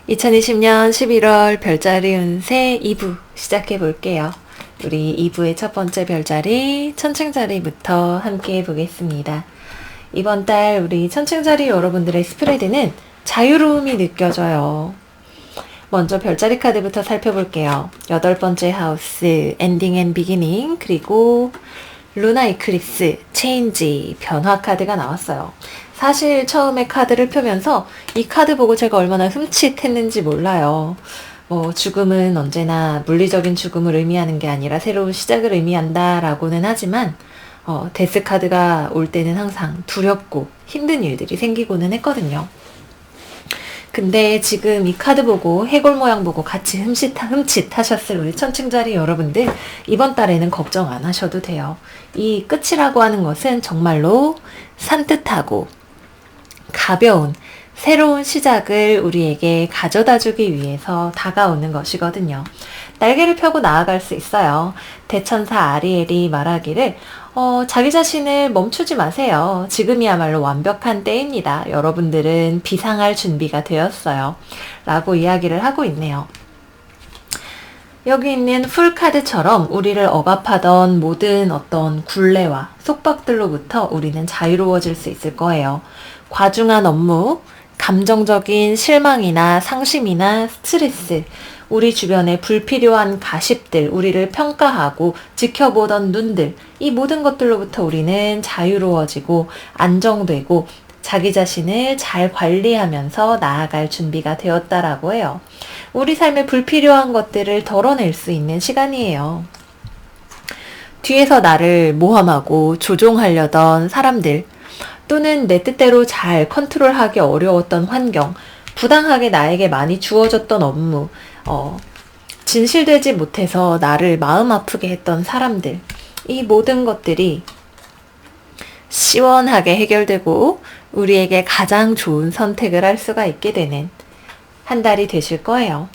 2020년 11월 별자리 운세 2부 시작해 볼게요. 우리 2부의 첫 번째 별자리 천칭자리부터 함께 해보겠습니다. 이번 달 우리 천칭자리 여러분들의 스프레드는 자유로움이 느껴져요. 먼저 별자리 카드부터 살펴볼게요. 8번째 하우스 엔딩 앤 비기닝, 그리고 루나 이클립스 체인지 변화 카드가 나왔어요. 사실 처음에 카드를 펴면서 이 카드 보고 제가 얼마나 흠칫했는지 몰라요. 죽음은 언제나 물리적인 죽음을 의미하는 게 아니라 새로운 시작을 의미한다 라고는 하지만 데스 카드가 올 때는 항상 두렵고 힘든 일들이 생기고는 했거든요. 근데 지금 이 카드 보고 해골 모양 보고 같이 흠칫 하셨을 우리 천칭자리 여러분들, 이번 달에는 걱정 안 하셔도 돼요. 이 끝이라고 하는 것은 정말로 산뜻하고 가벼운 새로운 시작을 우리에게 가져다 주기 위해서 다가오는 것이거든요. 날개를 펴고 나아갈 수 있어요. 대천사 아리엘이 말하기를 자기 자신을 멈추지 마세요. 지금이야말로 완벽한 때입니다. 여러분들은 비상할 준비가 되었어요. 라고 이야기를 하고 있네요. 여기 있는 풀카드처럼 우리를 억압하던 모든 어떤 굴레와 속박들로부터 우리는 자유로워질 수 있을 거예요. 과중한 업무, 감정적인 실망이나 상심이나 스트레스, 우리 주변의 불필요한 가십들, 우리를 평가하고 지켜보던 눈들, 이 모든 것들로부터 우리는 자유로워지고 안정되고 자기 자신을 잘 관리하면서 나아갈 준비가 되었다라고 해요. 우리 삶에 불필요한 것들을 덜어낼 수 있는 시간이에요. 뒤에서 나를 모함하고 조종하려던 사람들, 또는 내 뜻대로 잘 컨트롤하기 어려웠던 환경, 부당하게 나에게 많이 주어졌던 업무, 진실되지 못해서 나를 마음 아프게 했던 사람들, 이 모든 것들이 시원하게 해결되고 우리에게 가장 좋은 선택을 할 수가 있게 되는 한 달이 되실 거예요.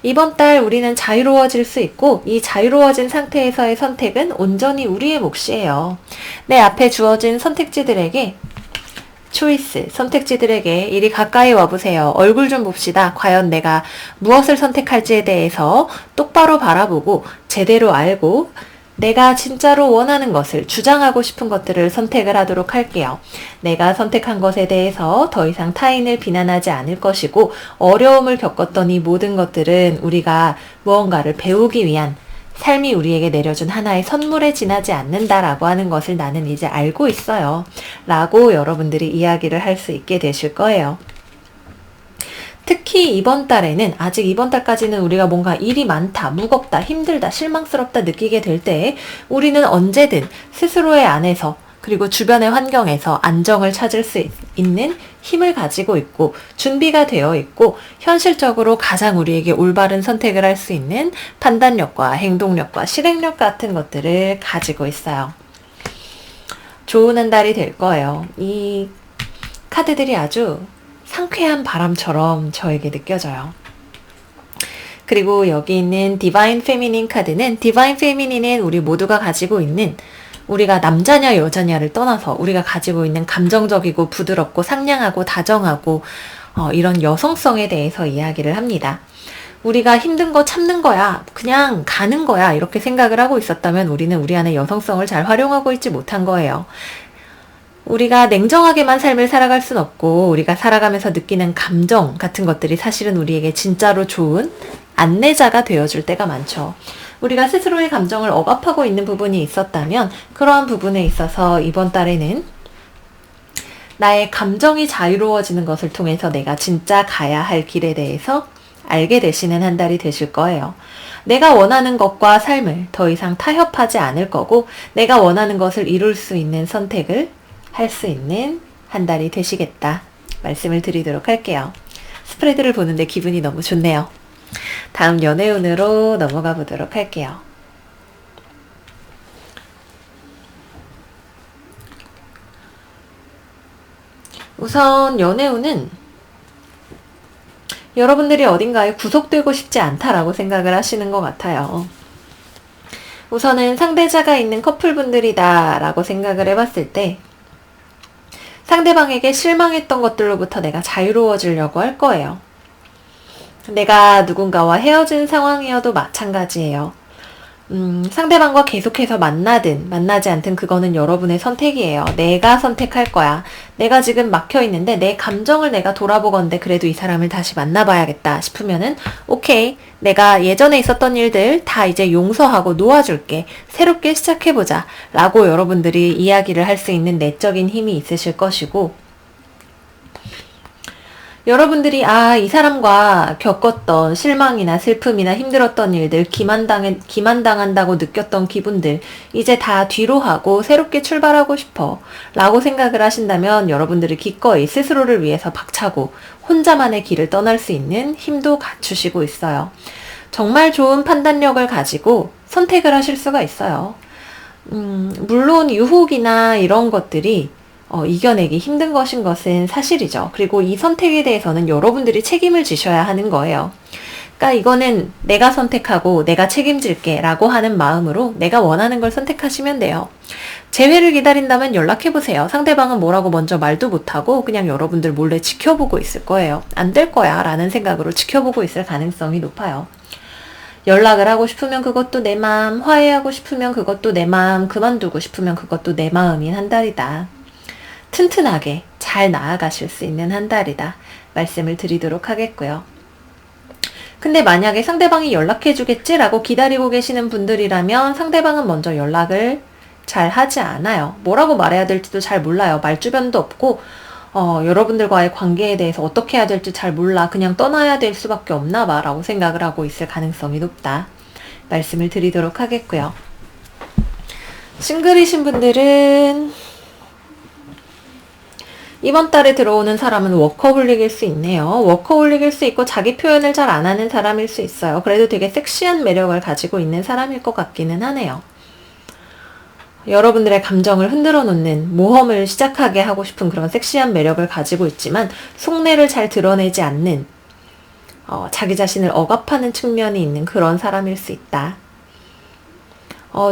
이번 달 우리는 자유로워질 수 있고, 이 자유로워진 상태에서의 선택은 온전히 우리의 몫이에요. 내 앞에 주어진 선택지들에게 선택지들에게 이리 가까이 와보세요. 얼굴 좀 봅시다. 과연 내가 무엇을 선택할지에 대해서 똑바로 바라보고 제대로 알고 내가 진짜로 원하는 것을, 주장하고 싶은 것들을 선택을 하도록 할게요. 내가 선택한 것에 대해서 더 이상 타인을 비난하지 않을 것이고, 어려움을 겪었던 이 모든 것들은 우리가 무언가를 배우기 위한 삶이 우리에게 내려준 하나의 선물에 지나지 않는다라고 하는 것을 나는 이제 알고 있어요. 라고 여러분들이 이야기를 할 수 있게 되실 거예요. 특히 이번 달에는, 아직 이번 달까지는 우리가 뭔가 일이 많다, 무겁다, 힘들다, 실망스럽다 느끼게 될 때 우리는 언제든 스스로의 안에서 그리고 주변의 환경에서 안정을 찾을 수 있는 힘을 가지고 있고 준비가 되어 있고, 현실적으로 가장 우리에게 올바른 선택을 할 수 있는 판단력과 행동력과 실행력 같은 것들을 가지고 있어요. 좋은 한 달이 될 거예요. 이 카드들이 아주 상쾌한 바람처럼 저에게 느껴져요. 그리고 여기 있는 디바인 페미닌 카드는, 디바인 페미닌은 우리 모두가 가지고 있는, 우리가 남자냐 여자냐를 떠나서 우리가 가지고 있는 감정적이고 부드럽고 상냥하고 다정하고 이런 여성성에 대해서 이야기를 합니다. 우리가 힘든 거 참는 거야, 그냥 가는 거야, 이렇게 생각을 하고 있었다면 우리는 우리 안에 여성성을 잘 활용하고 있지 못한 거예요. 우리가 냉정하게만 삶을 살아갈 순 없고, 우리가 살아가면서 느끼는 감정 같은 것들이 사실은 우리에게 진짜로 좋은 안내자가 되어줄 때가 많죠. 우리가 스스로의 감정을 억압하고 있는 부분이 있었다면, 그러한 부분에 있어서 이번 달에는 나의 감정이 자유로워지는 것을 통해서 내가 진짜 가야 할 길에 대해서 알게 되시는 한 달이 되실 거예요. 내가 원하는 것과 삶을 더 이상 타협하지 않을 거고, 내가 원하는 것을 이룰 수 있는 선택을 할 수 있는 한 달이 되시겠다 말씀을 드리도록 할게요. 스프레드를 보는데 기분이 너무 좋네요. 다음 연애운으로 넘어가 보도록 할게요. 우선 연애운은 여러분들이 어딘가에 구속되고 싶지 않다라고 생각을 하시는 것 같아요. 우선은 상대자가 있는 커플분들이다 라고 생각을 해봤을 때, 상대방에게 실망했던 것들로부터 내가 자유로워지려고 할 거예요. 내가 누군가와 헤어진 상황이어도 마찬가지예요. 상대방과 계속해서 만나든 만나지 않든 그거는 여러분의 선택이에요. 내가 선택할 거야. 내가 지금 막혀 있는데 내 감정을 내가 돌아보건대 그래도 이 사람을 다시 만나봐야겠다 싶으면은 오케이. 내가 예전에 있었던 일들 다 이제 용서하고 놓아줄게. 새롭게 시작해보자. 라고 여러분들이 이야기를 할 수 있는 내적인 힘이 있으실 것이고 여러분들이 이 사람과 겪었던 실망이나 슬픔이나 힘들었던 일들, 기만당한다고 느꼈던 기분들 이제 다 뒤로 하고 새롭게 출발하고 싶어 라고 생각을 하신다면 여러분들이 기꺼이 스스로를 위해서 박차고 혼자만의 길을 떠날 수 있는 힘도 갖추시고 있어요. 정말 좋은 판단력을 가지고 선택을 하실 수가 있어요. 물론 유혹이나 이런 것들이 이겨내기 힘든 것은 사실이죠. 그리고 이 선택에 대해서는 여러분들이 책임을 지셔야 하는 거예요. 그러니까 이거는 내가 선택하고 내가 책임질게 라고 하는 마음으로 내가 원하는 걸 선택하시면 돼요. 재회를 기다린다면 연락해보세요. 상대방은 뭐라고 먼저 말도 못하고 그냥 여러분들 몰래 지켜보고 있을 거예요. 안 될 거야 라는 생각으로 지켜보고 있을 가능성이 높아요. 연락을 하고 싶으면 그것도 내 마음, 화해하고 싶으면 그것도 내 마음, 그만두고 싶으면 그것도 내 마음인 한 달이다. 튼튼하게 잘 나아가실 수 있는 한 달이다. 말씀을 드리도록 하겠고요. 근데 만약에 상대방이 연락해주겠지라고 기다리고 계시는 분들이라면 상대방은 먼저 연락을 잘 하지 않아요. 뭐라고 말해야 될지도 잘 몰라요. 말주변도 없고 여러분들과의 관계에 대해서 어떻게 해야 될지 잘 몰라. 그냥 떠나야 될 수밖에 없나 봐 라고 생각을 하고 있을 가능성이 높다. 말씀을 드리도록 하겠고요. 싱글이신 분들은 이번 달에 들어오는 사람은 워커홀릭일 수 있네요. 워커홀릭일 수 있고 자기 표현을 잘 안 하는 사람일 수 있어요. 그래도 되게 섹시한 매력을 가지고 있는 사람일 것 같기는 하네요. 여러분들의 감정을 흔들어 놓는 모험을 시작하게 하고 싶은 그런 섹시한 매력을 가지고 있지만 속내를 잘 드러내지 않는 자기 자신을 억압하는 측면이 있는 그런 사람일 수 있다.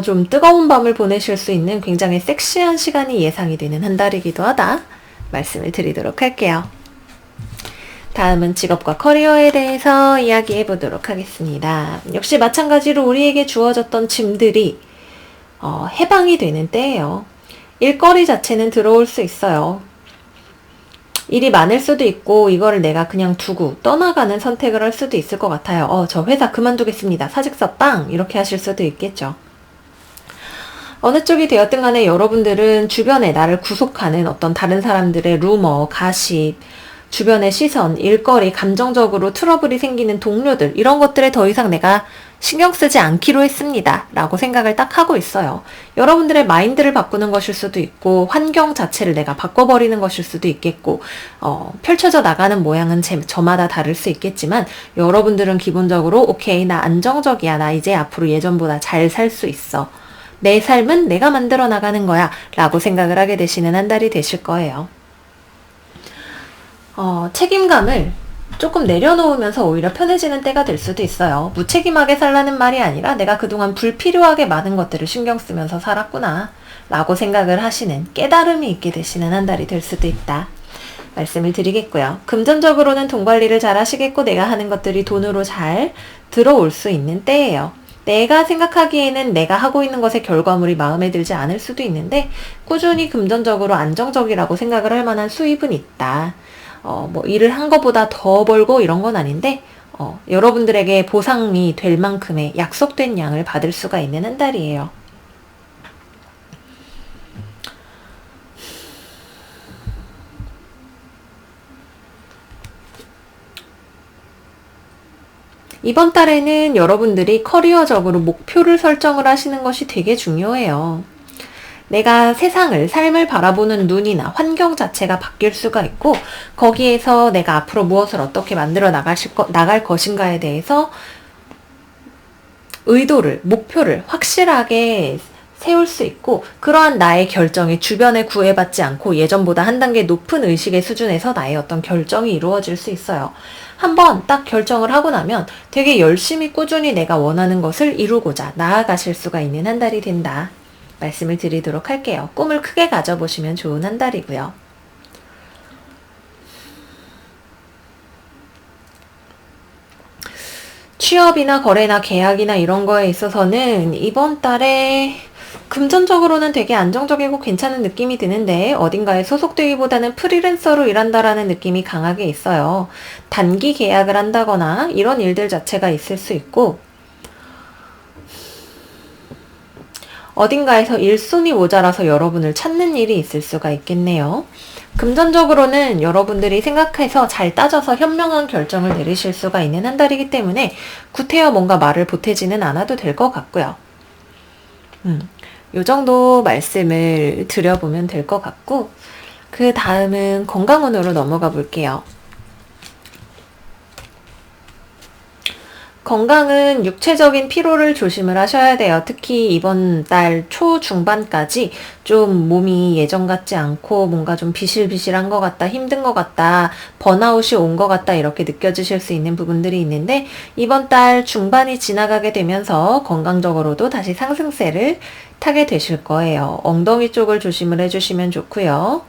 좀 뜨거운 밤을 보내실 수 있는 굉장히 섹시한 시간이 예상이 되는 한 달이기도 하다. 말씀을 드리도록 할게요. 다음은 직업과 커리어에 대해서 이야기해 보도록 하겠습니다. 역시 마찬가지로 우리에게 주어졌던 짐들이 해방이 되는 때예요. 일거리 자체는 들어올 수 있어요. 일이 많을 수도 있고 이거를 내가 그냥 두고 떠나가는 선택을 할 수도 있을 것 같아요. 저 회사 그만두겠습니다. 사직서 빵! 이렇게 하실 수도 있겠죠. 어느 쪽이 되었든 간에 여러분들은 주변에 나를 구속하는 어떤 다른 사람들의 루머, 가십, 주변의 시선, 일거리, 감정적으로 트러블이 생기는 동료들 이런 것들에 더 이상 내가 신경 쓰지 않기로 했습니다. 라고 생각을 딱 하고 있어요. 여러분들의 마인드를 바꾸는 것일 수도 있고 환경 자체를 내가 바꿔버리는 것일 수도 있겠고 펼쳐져 나가는 모양은 저마다 다를 수 있겠지만 여러분들은 기본적으로 오케이 나 안정적이야. 나 이제 앞으로 예전보다 잘 살 수 있어. 내 삶은 내가 만들어 나가는 거야 라고 생각을 하게 되시는 한 달이 되실 거예요. 책임감을 조금 내려놓으면서 오히려 편해지는 때가 될 수도 있어요. 무책임하게 살라는 말이 아니라 내가 그동안 불필요하게 많은 것들을 신경 쓰면서 살았구나 라고 생각을 하시는 깨달음이 있게 되시는 한 달이 될 수도 있다. 말씀을 드리겠고요. 금전적으로는 돈 관리를 잘 하시겠고 내가 하는 것들이 돈으로 잘 들어올 수 있는 때예요. 내가 생각하기에는 내가 하고 있는 것의 결과물이 마음에 들지 않을 수도 있는데 꾸준히 금전적으로 안정적이라고 생각을 할 만한 수입은 있다. 일을 한 것보다 더 벌고 이런 건 아닌데 여러분들에게 보상이 될 만큼의 약속된 양을 받을 수가 있는 한 달이에요. 이번 달에는 여러분들이 커리어적으로 목표를 설정을 하시는 것이 되게 중요해요. 내가 세상을, 삶을 바라보는 눈이나 환경 자체가 바뀔 수가 있고 거기에서 내가 앞으로 무엇을 어떻게 만들어 나갈 것인가에 대해서 의도를, 목표를 확실하게 세울 수 있고 그러한 나의 결정이 주변에 구애받지 않고 예전보다 한 단계 높은 의식의 수준에서 나의 어떤 결정이 이루어질 수 있어요. 한번 딱 결정을 하고 나면 되게 열심히 꾸준히 내가 원하는 것을 이루고자 나아가실 수가 있는 한 달이 된다. 말씀을 드리도록 할게요. 꿈을 크게 가져보시면 좋은 한 달이고요. 취업이나 거래나 계약이나 이런 거에 있어서는 이번 달에 금전적으로는 되게 안정적이고 괜찮은 느낌이 드는데 어딘가에 소속되기보다는 프리랜서로 일한다라는 느낌이 강하게 있어요. 단기 계약을 한다거나 이런 일들 자체가 있을 수 있고 어딘가에서 일손이 모자라서 여러분을 찾는 일이 있을 수가 있겠네요. 금전적으로는 여러분들이 생각해서 잘 따져서 현명한 결정을 내리실 수가 있는 한 달이기 때문에 구태여 뭔가 말을 보태지는 않아도 될 것 같고요. 요 정도 말씀을 드려보면 될 것 같고 그 다음은 건강운으로 넘어가 볼게요. 건강은 육체적인 피로를 조심을 하셔야 돼요. 특히 이번 달 초중반까지 좀 몸이 예전 같지 않고 뭔가 좀 비실비실한 것 같다, 힘든 것 같다, 번아웃이 온 것 같다 이렇게 느껴지실 수 있는 부분들이 있는데 이번 달 중반이 지나가게 되면서 건강적으로도 다시 상승세를 타게 되실 거예요. 엉덩이 쪽을 조심을 해주시면 좋고요.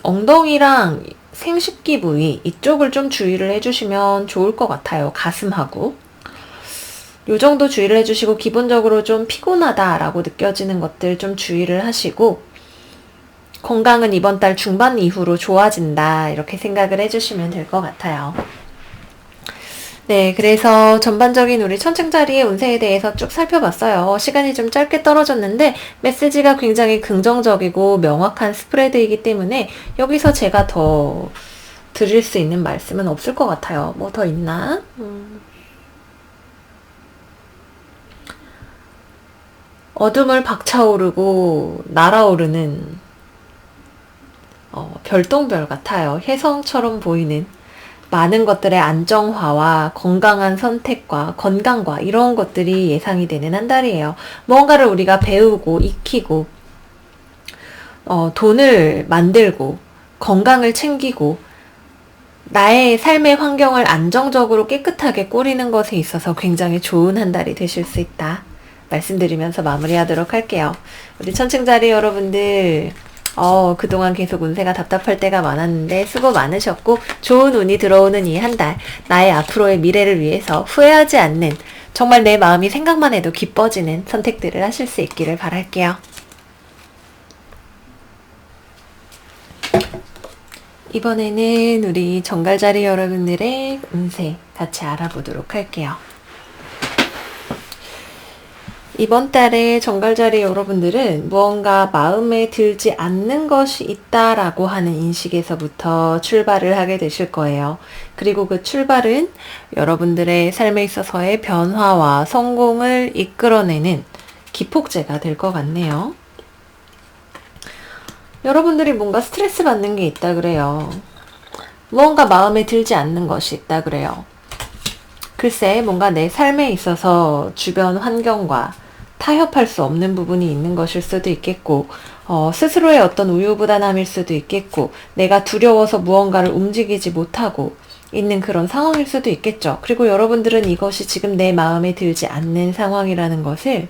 엉덩이랑 생식기 부위 이쪽을 좀 주의를 해주시면 좋을 것 같아요. 가슴하고 요 정도 주의를 해주시고 기본적으로 좀 피곤하다라고 느껴지는 것들 좀 주의를 하시고 건강은 이번 달 중반 이후로 좋아진다 이렇게 생각을 해주시면 될 것 같아요. 네, 그래서 전반적인 우리 천칭자리의 운세에 대해서 쭉 살펴봤어요. 시간이 좀 짧게 떨어졌는데 메시지가 굉장히 긍정적이고 명확한 스프레드이기 때문에 여기서 제가 더 드릴 수 있는 말씀은 없을 것 같아요. 뭐 더 있나? 어둠을 박차오르고 날아오르는 별똥별 같아요. 혜성처럼 보이는 많은 것들의 안정화와 건강한 선택과 건강과 이런 것들이 예상이 되는 한 달이에요. 무언가를 우리가 배우고 익히고 돈을 만들고 건강을 챙기고 나의 삶의 환경을 안정적으로 깨끗하게 꾸리는 것에 있어서 굉장히 좋은 한 달이 되실 수 있다. 말씀드리면서 마무리하도록 할게요. 우리 천칭자리 여러분들 그동안 계속 운세가 답답할 때가 많았는데 수고 많으셨고 좋은 운이 들어오는 이 한 달 나의 앞으로의 미래를 위해서 후회하지 않는 정말 내 마음이 생각만 해도 기뻐지는 선택들을 하실 수 있기를 바랄게요. 이번에는 우리 정갈자리 여러분들의 운세 같이 알아보도록 할게요. 이번 달에 정갈자리 여러분들은 무언가 마음에 들지 않는 것이 있다라고 하는 인식에서부터 출발을 하게 되실 거예요. 그리고 그 출발은 여러분들의 삶에 있어서의 변화와 성공을 이끌어내는 기폭제가 될 것 같네요. 여러분들이 뭔가 스트레스 받는 게 있다 그래요. 무언가 마음에 들지 않는 것이 있다 그래요. 글쎄 뭔가 내 삶에 있어서 주변 환경과 타협할 수 없는 부분이 있는 것일 수도 있겠고 스스로의 어떤 우유부단함일 수도 있겠고 내가 두려워서 무언가를 움직이지 못하고 있는 그런 상황일 수도 있겠죠. 그리고 여러분들은 이것이 지금 내 마음에 들지 않는 상황이라는 것을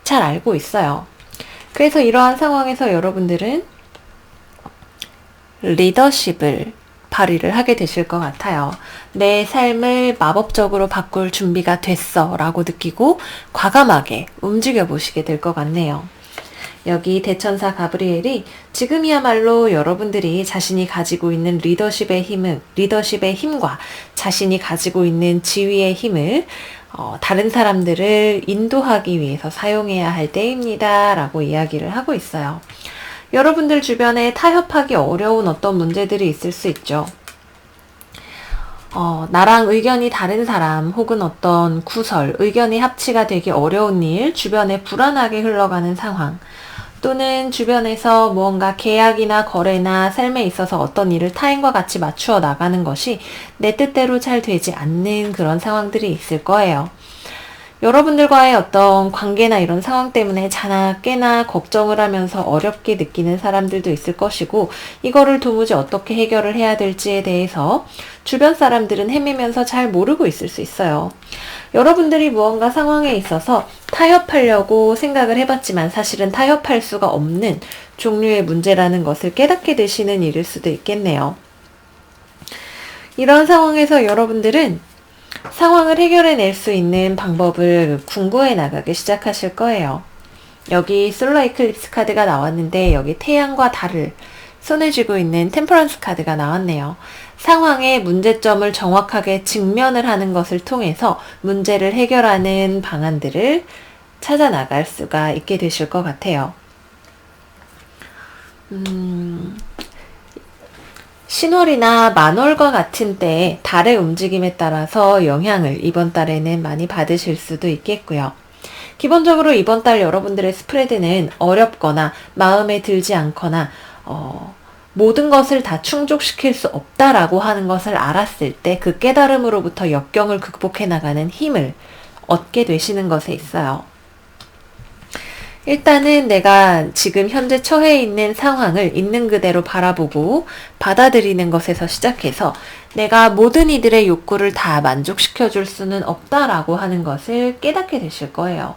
잘 알고 있어요. 그래서 이러한 상황에서 여러분들은 리더십을 발휘를 하게 되실 것 같아요. 내 삶을 마법적으로 바꿀 준비가 됐어 라고 느끼고 과감하게 움직여 보시게 될 것 같네요. 여기 대천사 가브리엘이 지금이야말로 여러분들이 자신이 가지고 있는 리더십의 힘과 자신이 가지고 있는 지위의 힘을 다른 사람들을 인도하기 위해서 사용해야 할 때입니다 라고 이야기를 하고 있어요. 여러분들 주변에 타협하기 어려운 어떤 문제들이 있을 수 있죠. 나랑 의견이 다른 사람 혹은 어떤 구설, 의견이 합치가 되기 어려운 일, 주변에 불안하게 흘러가는 상황, 또는 주변에서 무언가 계약이나 거래나 삶에 있어서 어떤 일을 타인과 같이 맞추어 나가는 것이 내 뜻대로 잘 되지 않는 그런 상황들이 있을 거예요. 여러분들과의 어떤 관계나 이런 상황 때문에 자나 깨나 걱정을 하면서 어렵게 느끼는 사람들도 있을 것이고, 이거를 도무지 어떻게 해결을 해야 될지에 대해서 주변 사람들은 헤매면서 잘 모르고 있을 수 있어요. 여러분들이 무언가 상황에 있어서 타협하려고 생각을 해봤지만 사실은 타협할 수가 없는 종류의 문제라는 것을 깨닫게 되시는 일일 수도 있겠네요. 이런 상황에서 여러분들은 상황을 해결해낼 수 있는 방법을 궁구해 나가기 시작하실 거예요. 여기 솔라 이클립스 카드가 나왔는데 여기 태양과 달을 손에 쥐고 있는 템퍼런스 카드가 나왔네요. 상황의 문제점을 정확하게 직면을 하는 것을 통해서 문제를 해결하는 방안들을 찾아 나갈 수가 있게 되실 것 같아요. 신월이나 만월과 같은 때 달의 움직임에 따라서 영향을 이번 달에는 많이 받으실 수도 있겠고요. 기본적으로 이번 달 여러분들의 스프레드는 어렵거나 마음에 들지 않거나 모든 것을 다 충족시킬 수 없다라고 하는 것을 알았을 때 그 깨달음으로부터 역경을 극복해 나가는 힘을 얻게 되시는 것에 있어요. 일단은 내가 지금 현재 처해 있는 상황을 있는 그대로 바라보고 받아들이는 것에서 시작해서 내가 모든 이들의 욕구를 다 만족시켜 줄 수는 없다라고 하는 것을 깨닫게 되실 거예요.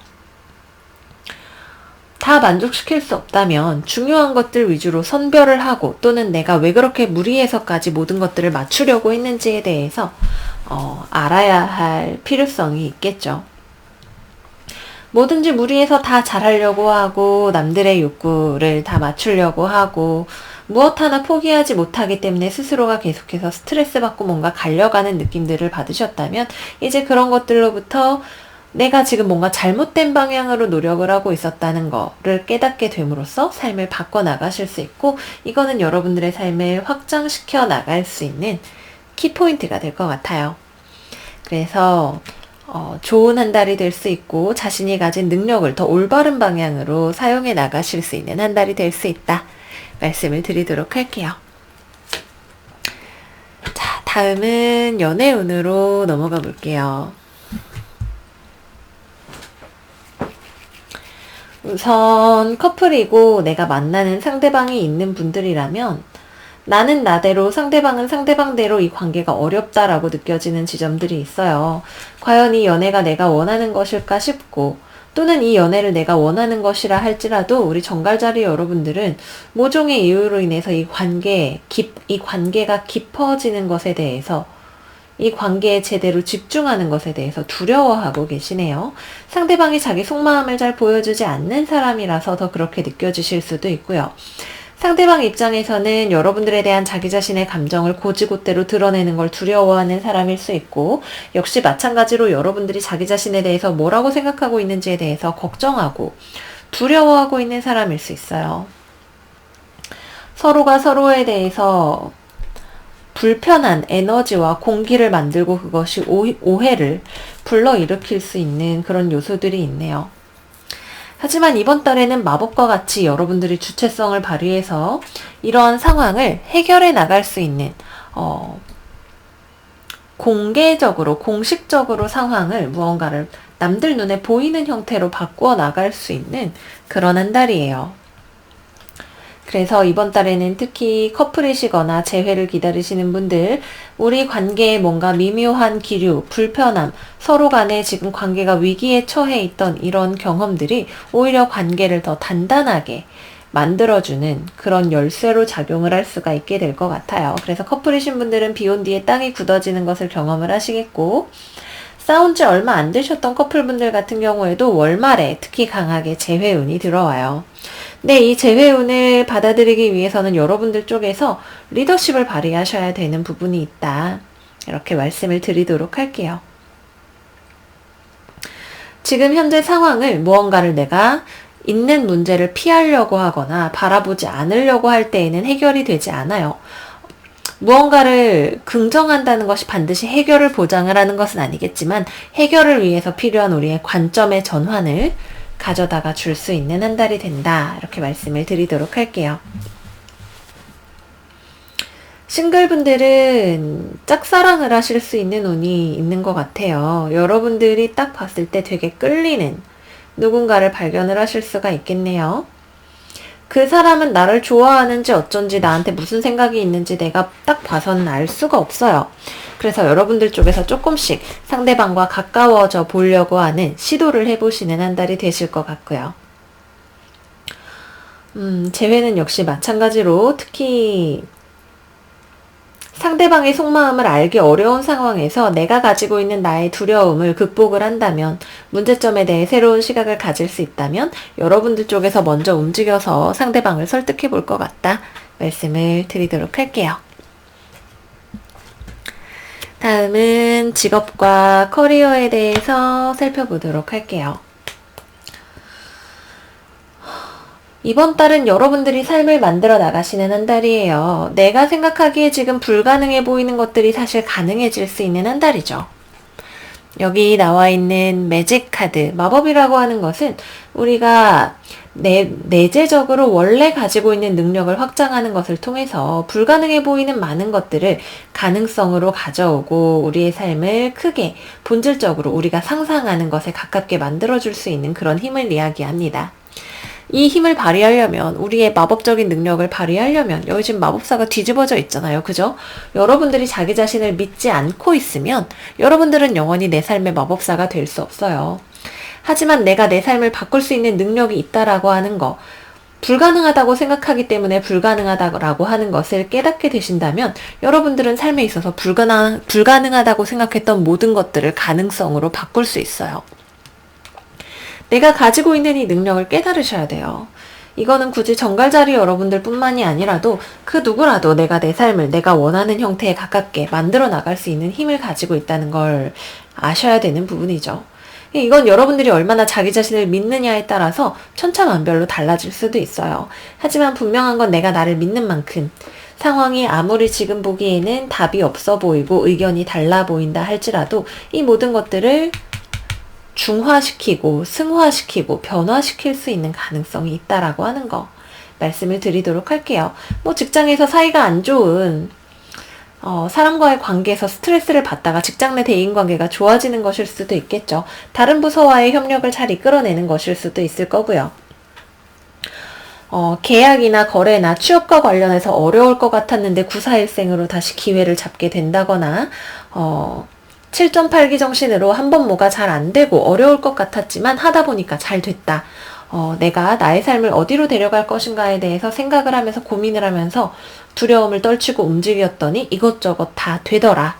다 만족시킬 수 없다면 중요한 것들 위주로 선별을 하고, 또는 내가 왜 그렇게 무리해서까지 모든 것들을 맞추려고 했는지에 대해서 알아야 할 필요성이 있겠죠. 뭐든지 무리해서 다 잘하려고 하고 남들의 욕구를 다 맞추려고 하고 무엇 하나 포기하지 못하기 때문에 스스로가 계속해서 스트레스 받고 뭔가 갈려가는 느낌들을 받으셨다면, 이제 그런 것들로부터 내가 지금 뭔가 잘못된 방향으로 노력을 하고 있었다는 거를 깨닫게 됨으로써 삶을 바꿔나가실 수 있고, 이거는 여러분들의 삶을 확장시켜 나갈 수 있는 키포인트가 될 것 같아요. 그래서 좋은 한 달이 될 수 있고 자신이 가진 능력을 더 올바른 방향으로 사용해 나가실 수 있는 한 달이 될 수 있다 말씀을 드리도록 할게요. 자, 다음은 연애운으로 넘어가 볼게요. 우선 커플이고 내가 만나는 상대방이 있는 분들이라면 나는 나대로 상대방은 상대방대로 이 관계가 어렵다라고 느껴지는 지점들이 있어요. 과연 이 연애가 내가 원하는 것일까 싶고, 또는 이 연애를 내가 원하는 것이라 할지라도 우리 정갈자리 여러분들은 모종의 이유로 인해서 이 관계가 깊어지는 것에 대해서, 이 관계에 제대로 집중하는 것에 대해서 두려워하고 계시네요. 상대방이 자기 속마음을 잘 보여주지 않는 사람이라서 더 그렇게 느껴지실 수도 있고요. 상대방 입장에서는 여러분들에 대한 자기 자신의 감정을 곧이곧대로 드러내는 걸 두려워하는 사람일 수 있고, 역시 마찬가지로 여러분들이 자기 자신에 대해서 뭐라고 생각하고 있는지에 대해서 걱정하고 두려워하고 있는 사람일 수 있어요. 서로가 서로에 대해서 불편한 에너지와 공기를 만들고 그것이 오해를 불러일으킬 수 있는 그런 요소들이 있네요. 하지만 이번 달에는 마법과 같이 여러분들이 주체성을 발휘해서 이러한 상황을 해결해 나갈 수 있는 공개적으로, 공식적으로 상황을 무언가를 남들 눈에 보이는 형태로 바꾸어 나갈 수 있는 그런 한 달이에요. 그래서 이번 달에는 특히 커플이시거나 재회를 기다리시는 분들, 우리 관계에 뭔가 미묘한 기류, 불편함, 서로 간에 지금 관계가 위기에 처해 있던 이런 경험들이 오히려 관계를 더 단단하게 만들어주는 그런 열쇠로 작용을 할 수가 있게 될 것 같아요. 그래서 커플이신 분들은 비온 뒤에 땅이 굳어지는 것을 경험을 하시겠고, 싸운 지 얼마 안 되셨던 커플분들 같은 경우에도 월말에 특히 강하게 재회운이 들어와요. 네, 이 재회운을 받아들이기 위해서는 여러분들 쪽에서 리더십을 발휘하셔야 되는 부분이 있다. 이렇게 말씀을 드리도록 할게요. 지금 현재 상황을 무언가를 내가 있는 문제를 피하려고 하거나 바라보지 않으려고 할 때에는 해결이 되지 않아요. 무언가를 긍정한다는 것이 반드시 해결을 보장을 하는 것은 아니겠지만, 해결을 위해서 필요한 우리의 관점의 전환을 가져다가 줄 수 있는 한 달이 된다. 이렇게 말씀을 드리도록 할게요. 싱글분들은 짝사랑을 하실 수 있는 운이 있는 것 같아요. 여러분들이 딱 봤을 때 되게 끌리는 누군가를 발견을 하실 수가 있겠네요. 그 사람은 나를 좋아하는지 어쩐지 나한테 무슨 생각이 있는지 내가 딱 봐서는 알 수가 없어요. 그래서 여러분들 쪽에서 조금씩 상대방과 가까워져 보려고 하는 시도를 해보시는 한 달이 되실 것 같고요. 재회는 역시 마찬가지로 특히 상대방의 속마음을 알기 어려운 상황에서 내가 가지고 있는 나의 두려움을 극복을 한다면, 문제점에 대해 새로운 시각을 가질 수 있다면 여러분들 쪽에서 먼저 움직여서 상대방을 설득해 볼 것 같다 말씀을 드리도록 할게요. 다음은 직업과 커리어에 대해서 살펴보도록 할게요. 이번 달은 여러분들이 삶을 만들어 나가시는 한 달이에요. 내가 생각하기에 지금 불가능해 보이는 것들이 사실 가능해질 수 있는 한 달이죠. 여기 나와 있는 매직 카드, 마법이라고 하는 것은 우리가 내재적으로 원래 가지고 있는 능력을 확장하는 것을 통해서 불가능해 보이는 많은 것들을 가능성으로 가져오고 우리의 삶을 크게 본질적으로 우리가 상상하는 것에 가깝게 만들어줄 수 있는 그런 힘을 이야기합니다. 이 힘을 발휘하려면, 우리의 마법적인 능력을 발휘하려면, 여기 지금 마법사가 뒤집어져 있잖아요. 그죠? 여러분들이 자기 자신을 믿지 않고 있으면 여러분들은 영원히 내 삶의 마법사가 될 수 없어요. 하지만 내가 내 삶을 바꿀 수 있는 능력이 있다라고 하는 거, 불가능하다고 생각하기 때문에 불가능하다고 하는 것을 깨닫게 되신다면 여러분들은 삶에 있어서 불가능하다고 생각했던 모든 것들을 가능성으로 바꿀 수 있어요. 내가 가지고 있는 이 능력을 깨달으셔야 돼요. 이거는 굳이 정갈자리 여러분들 뿐만이 아니라도 그 누구라도 내가 내 삶을 내가 원하는 형태에 가깝게 만들어 나갈 수 있는 힘을 가지고 있다는 걸 아셔야 되는 부분이죠. 이건 여러분들이 얼마나 자기 자신을 믿느냐에 따라서 천차만별로 달라질 수도 있어요. 하지만 분명한 건 내가 나를 믿는 만큼, 상황이 아무리 지금 보기에는 답이 없어 보이고 의견이 달라 보인다 할지라도 이 모든 것들을 중화시키고 승화시키고 변화시킬 수 있는 가능성이 있다라고 하는 거 말씀을 드리도록 할게요. 뭐 직장에서 사이가 안 좋은 사람과의 관계에서 스트레스를 받다가 직장 내 대인관계가 좋아지는 것일 수도 있겠죠. 다른 부서와의 협력을 잘 이끌어내는 것일 수도 있을 거고요. 계약이나 거래나 취업과 관련해서 어려울 것 같았는데 구사일생으로 다시 기회를 잡게 된다거나 7.8기 정신으로 한번 뭐가 잘 안 되고 어려울 것 같았지만 하다 보니까 잘 됐다. 내가 나의 삶을 어디로 데려갈 것인가에 대해서 생각을 하면서 고민을 하면서 두려움을 떨치고 움직였더니 이것저것 다 되더라.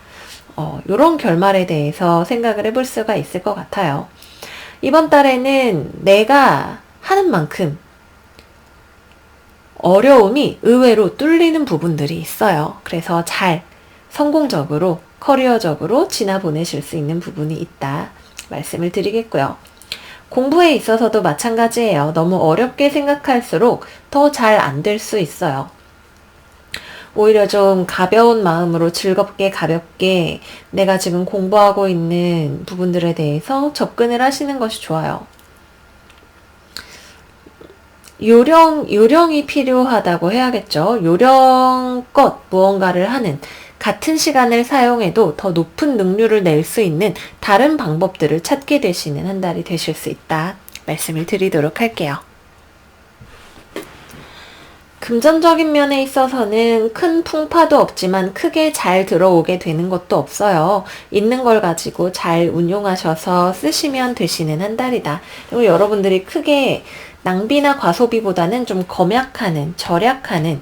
요런 결말에 대해서 생각을 해볼 수가 있을 것 같아요. 이번 달에는 내가 하는 만큼 어려움이 의외로 뚫리는 부분들이 있어요. 그래서 잘 성공적으로 커리어적으로 지나보내실 수 있는 부분이 있다 말씀을 드리겠고요. 공부에 있어서도 마찬가지예요. 너무 어렵게 생각할수록 더 잘 안 될 수 있어요. 오히려 좀 가벼운 마음으로 즐겁게 가볍게 내가 지금 공부하고 있는 부분들에 대해서 접근을 하시는 것이 좋아요. 요령이 필요하다고 해야겠죠. 요령껏 무언가를 하는, 같은 시간을 사용해도 더 높은 능률을 낼 수 있는 다른 방법들을 찾게 되시는 한 달이 되실 수 있다 말씀을 드리도록 할게요. 금전적인 면에 있어서는 큰 풍파도 없지만 크게 잘 들어오게 되는 것도 없어요. 있는 걸 가지고 잘 운용하셔서 쓰시면 되시는 한 달이다. 그리고 여러분들이 크게 낭비나 과소비보다는 좀 절약하는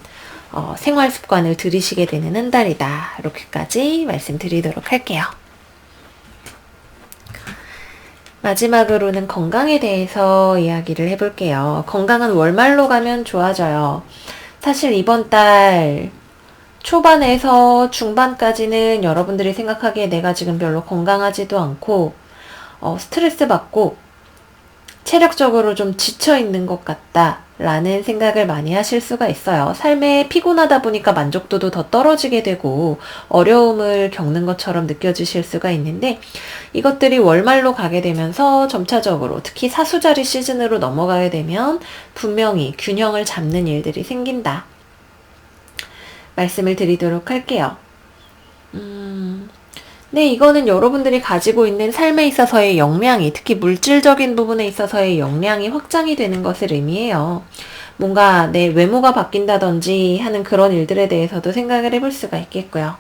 생활 습관을 들이시게 되는 한 달이다. 이렇게까지 말씀드리도록 할게요. 마지막으로는 건강에 대해서 이야기를 해볼게요. 건강은 월말로 가면 좋아져요. 사실 이번 달 초반에서 중반까지는 여러분들이 생각하기에 내가 지금 별로 건강하지도 않고 스트레스 받고 체력적으로 좀 지쳐있는 것 같다 라는 생각을 많이 하실 수가 있어요. 삶에 피곤하다 보니까 만족도도 더 떨어지게 되고 어려움을 겪는 것처럼 느껴지실 수가 있는데, 이것들이 월말로 가게 되면서 점차적으로 특히 사수자리 시즌으로 넘어가게 되면 분명히 균형을 잡는 일들이 생긴다 말씀을 드리도록 할게요. 네, 이거는 여러분들이 가지고 있는 삶에 있어서의 역량이, 특히 물질적인 부분에 있어서의 역량이 확장이 되는 것을 의미해요. 뭔가 내 외모가 바뀐다든지 하는 그런 일들에 대해서도 생각을 해볼 수가 있겠고요.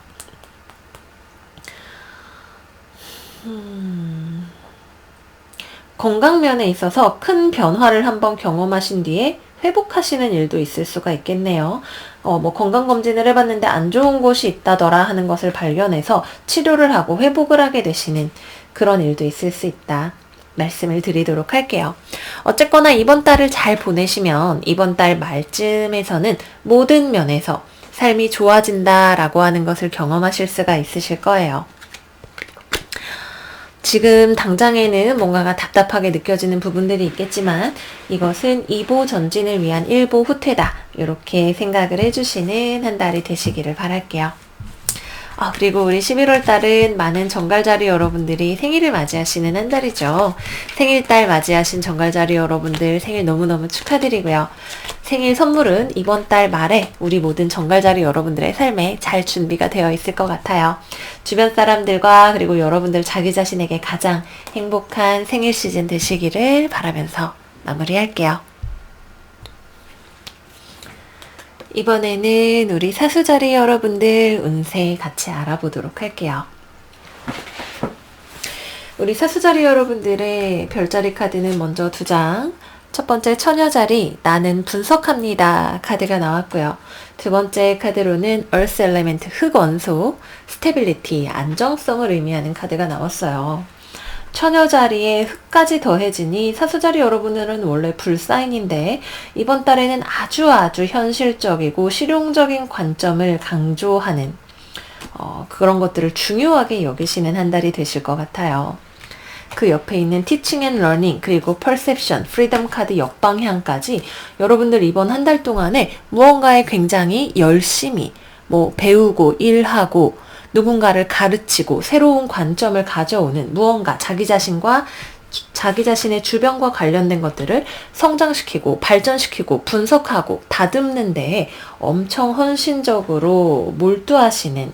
건강면에 있어서 큰 변화를 한번 경험하신 뒤에 회복하시는 일도 있을 수가 있겠네요. 뭐 건강검진을 해봤는데 안 좋은 곳이 있다더라 하는 것을 발견해서 치료를 하고 회복을 하게 되시는 그런 일도 있을 수 있다. 말씀을 드리도록 할게요. 어쨌거나 이번 달을 잘 보내시면 이번 달 말쯤에서는 모든 면에서 삶이 좋아진다라고 하는 것을 경험하실 수가 있으실 거예요. 지금 당장에는 뭔가가 답답하게 느껴지는 부분들이 있겠지만 이것은 2보 전진을 위한 1보 후퇴다. 이렇게 생각을 해주시는 한 달이 되시기를 바랄게요. 그리고 우리 11월 달은 많은 정갈자리 여러분들이 생일을 맞이하시는 한 달이죠. 생일달 맞이하신 정갈자리 여러분들 생일 너무너무 축하드리고요. 생일 선물은 이번 달 말에 우리 모든 정갈자리 여러분들의 삶에 잘 준비가 되어 있을 것 같아요. 주변 사람들과 그리고 여러분들 자기 자신에게 가장 행복한 생일 시즌 되시기를 바라면서 마무리할게요. 이번에는 우리 사수자리 여러분들 운세 같이 알아보도록 할게요. 우리 사수자리 여러분들의 별자리 카드는 먼저 2장. 첫 번째 처녀자리 나는 분석합니다 카드가 나왔고요. 두 번째 카드로는 Earth Element 흑원소 스테빌리티 안정성을 의미하는 카드가 나왔어요. 처녀자리에 흑까지 더해지니 사수자리 여러분들은 원래 불사인인데 이번 달에는 아주 현실적이고 실용적인 관점을 강조하는 그런 것들을 중요하게 여기시는 한 달이 되실 것 같아요. 그 옆에 있는 Teaching and Learning 그리고 Perception, Freedom 카드 역방향까지 여러분들 이번 한 달 동안에 무언가에 굉장히 열심히 배우고 일하고 누군가를 가르치고 새로운 관점을 가져오는 무언가 자기 자신과 자기 자신의 주변과 관련된 것들을 성장시키고 발전시키고 분석하고 다듬는 데에 엄청 헌신적으로 몰두하시는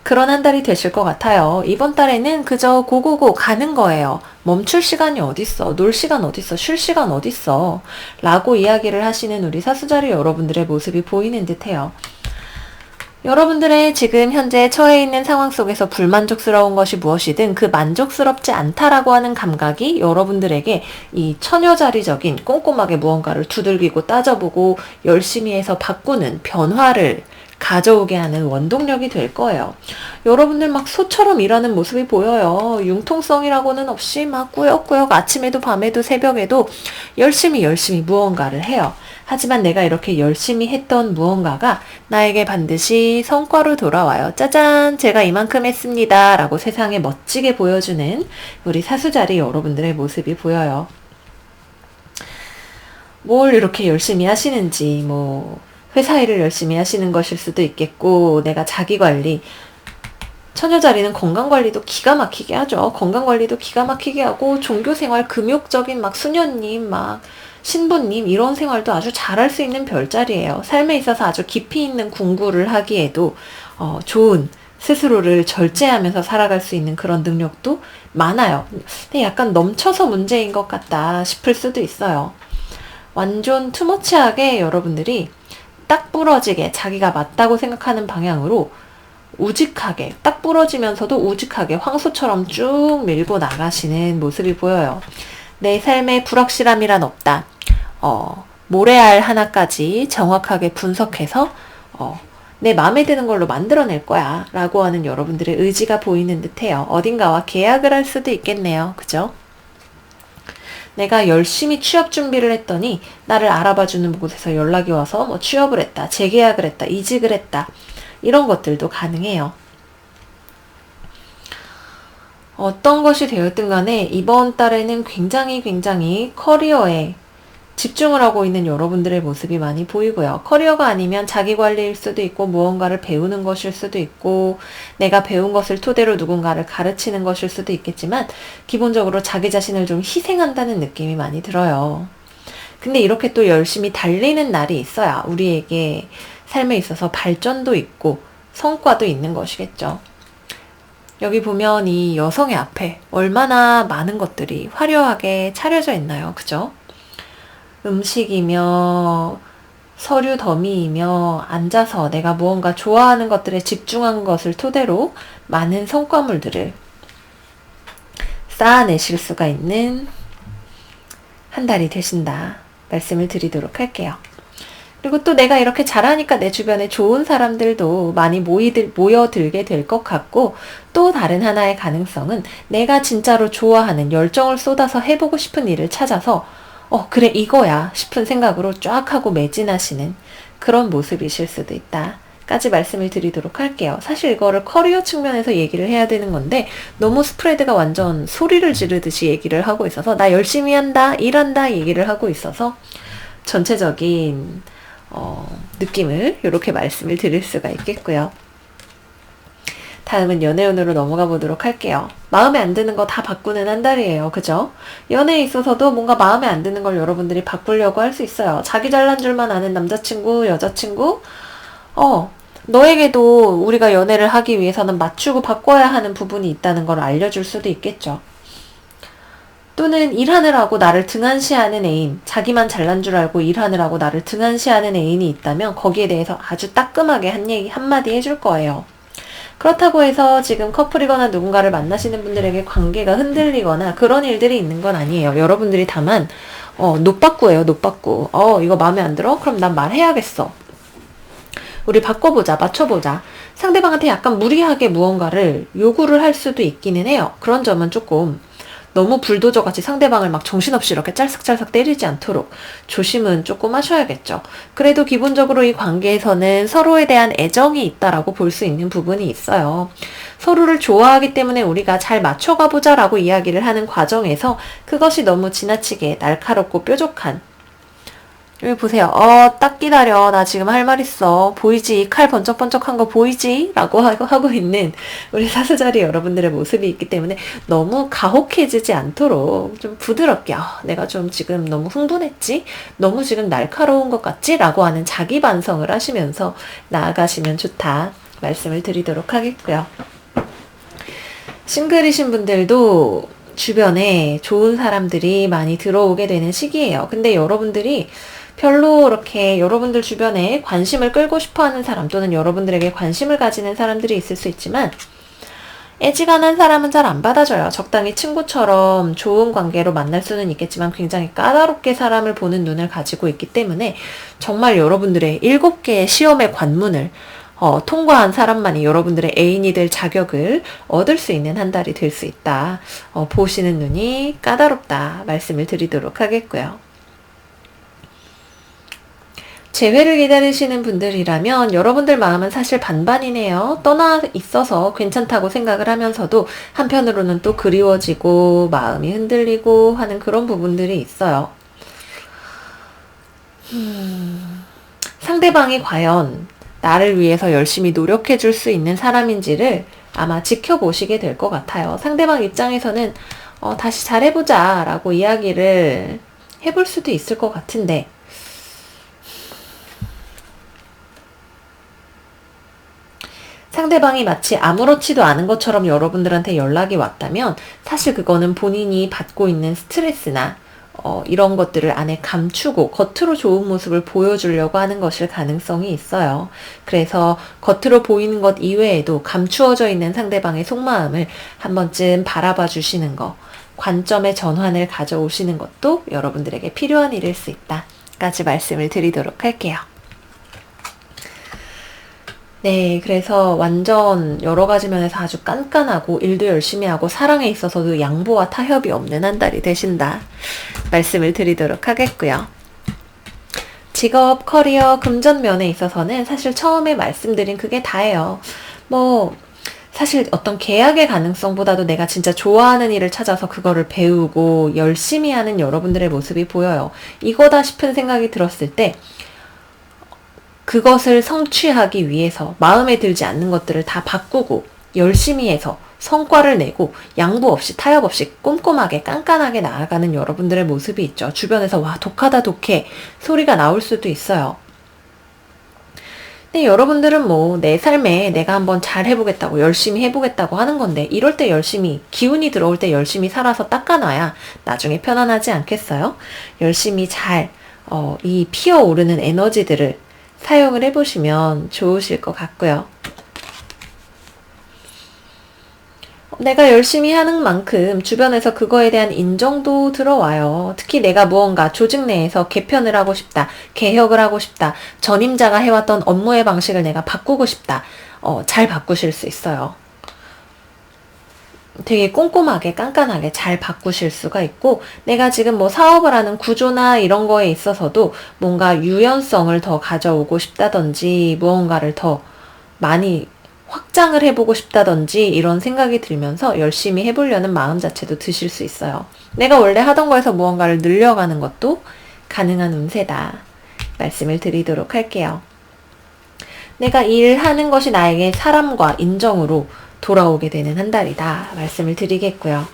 그런 한 달이 되실 것 같아요. 이번 달에는 그저 고고고 가는 거예요. 멈출 시간이 어딨어? 놀 시간 어딨어? 쉴 시간 어딨어? 라고 이야기를 하시는 우리 사수자리 여러분들의 모습이 보이는 듯해요. 여러분들의 지금 현재 처해 있는 상황 속에서 불만족스러운 것이 무엇이든 그 만족스럽지 않다라고 하는 감각이 여러분들에게 이 처녀자리적인 꼼꼼하게 무언가를 두들기고 따져보고 열심히 해서 바꾸는 변화를 가져오게 하는 원동력이 될 거예요. 여러분들 막 소처럼 일하는 모습이 보여요. 융통성이라고는 없이 막 꾸역꾸역 아침에도 밤에도 새벽에도 열심히 무언가를 해요. 하지만 내가 이렇게 열심히 했던 무언가가 나에게 반드시 성과로 돌아와요. 짜잔! 제가 이만큼 했습니다. 라고 세상에 멋지게 보여주는 우리 사수자리 여러분들의 모습이 보여요. 뭘 이렇게 열심히 하시는지 회사 일을 열심히 하시는 것일 수도 있겠고 내가 자기관리 처녀자리는 건강관리도 기가 막히게 하죠. 건강관리도 기가 막히게 하고 종교생활 금욕적인 수녀님 신부님 이런 생활도 아주 잘할 수 있는 별자리예요. 삶에 있어서 아주 깊이 있는 공부를 하기에도 좋은 스스로를 절제하면서 살아갈 수 있는 그런 능력도 많아요. 근데 약간 넘쳐서 문제인 것 같다 싶을 수도 있어요. 완전 투머치하게 여러분들이 딱 부러지게 자기가 맞다고 생각하는 방향으로 우직하게 딱 부러지면서도 우직하게 황소처럼 쭉 밀고 나가시는 모습이 보여요. 내 삶에 불확실함이란 없다. 모래알 하나까지 정확하게 분석해서 내 마음에 드는 걸로 만들어낼 거야 라고 하는 여러분들의 의지가 보이는 듯해요. 어딘가와 계약을 할 수도 있겠네요. 그죠? 내가 열심히 취업 준비를 했더니 나를 알아봐주는 곳에서 연락이 와서 취업을 했다, 재계약을 했다, 이직을 했다 이런 것들도 가능해요. 어떤 것이 되었든 간에 이번 달에는 굉장히 커리어에 집중을 하고 있는 여러분들의 모습이 많이 보이고요. 커리어가 아니면 자기관리일 수도 있고 무언가를 배우는 것일 수도 있고 내가 배운 것을 토대로 누군가를 가르치는 것일 수도 있겠지만 기본적으로 자기 자신을 좀 희생한다는 느낌이 많이 들어요. 근데 이렇게 또 열심히 달리는 날이 있어야 우리에게 삶에 있어서 발전도 있고 성과도 있는 것이겠죠. 여기 보면 이 여성의 앞에 얼마나 많은 것들이 화려하게 차려져 있나요? 그죠? 음식이며 서류 더미이며 앉아서 내가 무언가 좋아하는 것들에 집중한 것을 토대로 많은 성과물들을 쌓아내실 수가 있는 한 달이 되신다 말씀을 드리도록 할게요. 그리고 또 내가 이렇게 잘하니까 내 주변에 좋은 사람들도 많이 모여들게 될 것 같고, 또 다른 하나의 가능성은 내가 진짜로 좋아하는 열정을 쏟아서 해보고 싶은 일을 찾아서 그래 이거야 싶은 생각으로 쫙 하고 매진하시는 그런 모습이실 수도 있다 까지 말씀을 드리도록 할게요. 사실 이거를 커리어 측면에서 얘기를 해야 되는 건데 너무 스프레드가 완전 소리를 지르듯이 얘기를 하고 있어서 나 열심히 한다, 일한다 얘기를 하고 있어서 전체적인 느낌을 이렇게 말씀을 드릴 수가 있겠고요. 다음은 연애운으로 넘어가 보도록 할게요. 마음에 안 드는 거 다 바꾸는 한 달이에요. 그죠? 연애에 있어서도 뭔가 마음에 안 드는 걸 여러분들이 바꾸려고 할 수 있어요. 자기 잘난 줄만 아는 남자친구, 여자친구, 너에게도 우리가 연애를 하기 위해서는 맞추고 바꿔야 하는 부분이 있다는 걸 알려줄 수도 있겠죠. 또는 일하느라고 나를 등한시하는 애인, 자기만 잘난 줄 알고 일하느라고 나를 등한시하는 애인이 있다면 거기에 대해서 아주 따끔하게 한마디 해줄 거예요. 그렇다고 해서 지금 커플이거나 누군가를 만나시는 분들에게 관계가 흔들리거나 그런 일들이 있는 건 아니에요. 여러분들이 다만 노빠꾸예요. 노빠꾸. 이거 마음에 안 들어? 그럼 난 말해야겠어. 우리 바꿔보자, 맞춰보자. 상대방한테 약간 무리하게 무언가를 요구를 할 수도 있기는 해요. 그런 점은 조금 너무 불도저같이 상대방을 막 정신없이 이렇게 짤싹짤싹 때리지 않도록 조심은 조금 하셔야겠죠. 그래도 기본적으로 이 관계에서는 서로에 대한 애정이 있다라고 볼 수 있는 부분이 있어요. 서로를 좋아하기 때문에 우리가 잘 맞춰가 보자라고 이야기를 하는 과정에서 그것이 너무 지나치게 날카롭고 뾰족한, 여기 보세요. 딱 기다려. 나 지금 할 말 있어. 보이지? 칼 번쩍번쩍한 거 보이지? 라고 하고 있는 우리 사수자리 여러분들의 모습이 있기 때문에 너무 가혹해지지 않도록 좀 부드럽게 내가 좀 지금 너무 흥분했지? 너무 지금 날카로운 것 같지? 라고 하는 자기 반성을 하시면서 나아가시면 좋다 말씀을 드리도록 하겠고요. 싱글이신 분들도 주변에 좋은 사람들이 많이 들어오게 되는 시기예요. 근데 여러분들이 별로 이렇게 여러분들 주변에 관심을 끌고 싶어하는 사람 또는 여러분들에게 관심을 가지는 사람들이 있을 수 있지만 애지간한 사람은 잘 안 받아줘요. 적당히 친구처럼 좋은 관계로 만날 수는 있겠지만 굉장히 까다롭게 사람을 보는 눈을 가지고 있기 때문에 정말 여러분들의 7개의 시험의 관문을 통과한 사람만이 여러분들의 애인이 될 자격을 얻을 수 있는 한 달이 될 수 있다. 보시는 눈이 까다롭다 말씀을 드리도록 하겠고요. 재회를 기다리시는 분들이라면 여러분들 마음은 사실 반반이네요. 떠나 있어서 괜찮다고 생각을 하면서도 한편으로는 또 그리워지고 마음이 흔들리고 하는 그런 부분들이 있어요. 상대방이 과연 나를 위해서 열심히 노력해 줄 수 있는 사람인지를 아마 지켜보시게 될 것 같아요. 상대방 입장에서는 다시 잘해보자 라고 이야기를 해볼 수도 있을 것 같은데 상대방이 마치 아무렇지도 않은 것처럼 여러분들한테 연락이 왔다면 사실 그거는 본인이 받고 있는 스트레스나 이런 것들을 안에 감추고 겉으로 좋은 모습을 보여주려고 하는 것일 가능성이 있어요. 그래서 겉으로 보이는 것 이외에도 감추어져 있는 상대방의 속마음을 한 번쯤 바라봐 주시는 것, 관점의 전환을 가져오시는 것도 여러분들에게 필요한 일일 수 있다까지 말씀을 드리도록 할게요. 네, 그래서 완전 여러 가지 면에서 아주 깐깐하고 일도 열심히 하고 사랑에 있어서도 양보와 타협이 없는 한 달이 되신다 말씀을 드리도록 하겠고요. 직업, 커리어, 금전 면에 있어서는 사실 처음에 말씀드린 그게 다예요. 사실 어떤 계약의 가능성보다도 내가 진짜 좋아하는 일을 찾아서 그거를 배우고 열심히 하는 여러분들의 모습이 보여요. 이거다 싶은 생각이 들었을 때 그것을 성취하기 위해서 마음에 들지 않는 것들을 다 바꾸고 열심히 해서 성과를 내고 양보 없이 타협 없이 꼼꼼하게 깐깐하게 나아가는 여러분들의 모습이 있죠. 주변에서 와 독하다 독해 소리가 나올 수도 있어요. 근데 여러분들은 뭐 내 삶에 내가 한번 잘 해보겠다고 열심히 해보겠다고 하는 건데 이럴 때 열심히 기운이 들어올 때 열심히 살아서 닦아놔야 나중에 편안하지 않겠어요? 열심히 잘 이 피어오르는 에너지들을 사용을 해보시면 좋으실 것 같고요. 내가 열심히 하는 만큼 주변에서 그거에 대한 인정도 들어와요. 특히 내가 무언가 조직 내에서 개편을 하고 싶다, 개혁을 하고 싶다, 전임자가 해왔던 업무의 방식을 내가 바꾸고 싶다, 잘 바꾸실 수 있어요. 되게 꼼꼼하게 깐깐하게 잘 바꾸실 수가 있고, 내가 지금 뭐 사업을 하는 구조나 이런 거에 있어서도 뭔가 유연성을 더 가져오고 싶다든지 무언가를 더 많이 확장을 해보고 싶다든지 이런 생각이 들면서 열심히 해보려는 마음 자체도 드실 수 있어요. 내가 원래 하던 거에서 무언가를 늘려가는 것도 가능한 운세다 말씀을 드리도록 할게요. 내가 일하는 것이 나에게 사람과 인정으로 돌아오게 되는 한 달이다 말씀을 드리겠고요.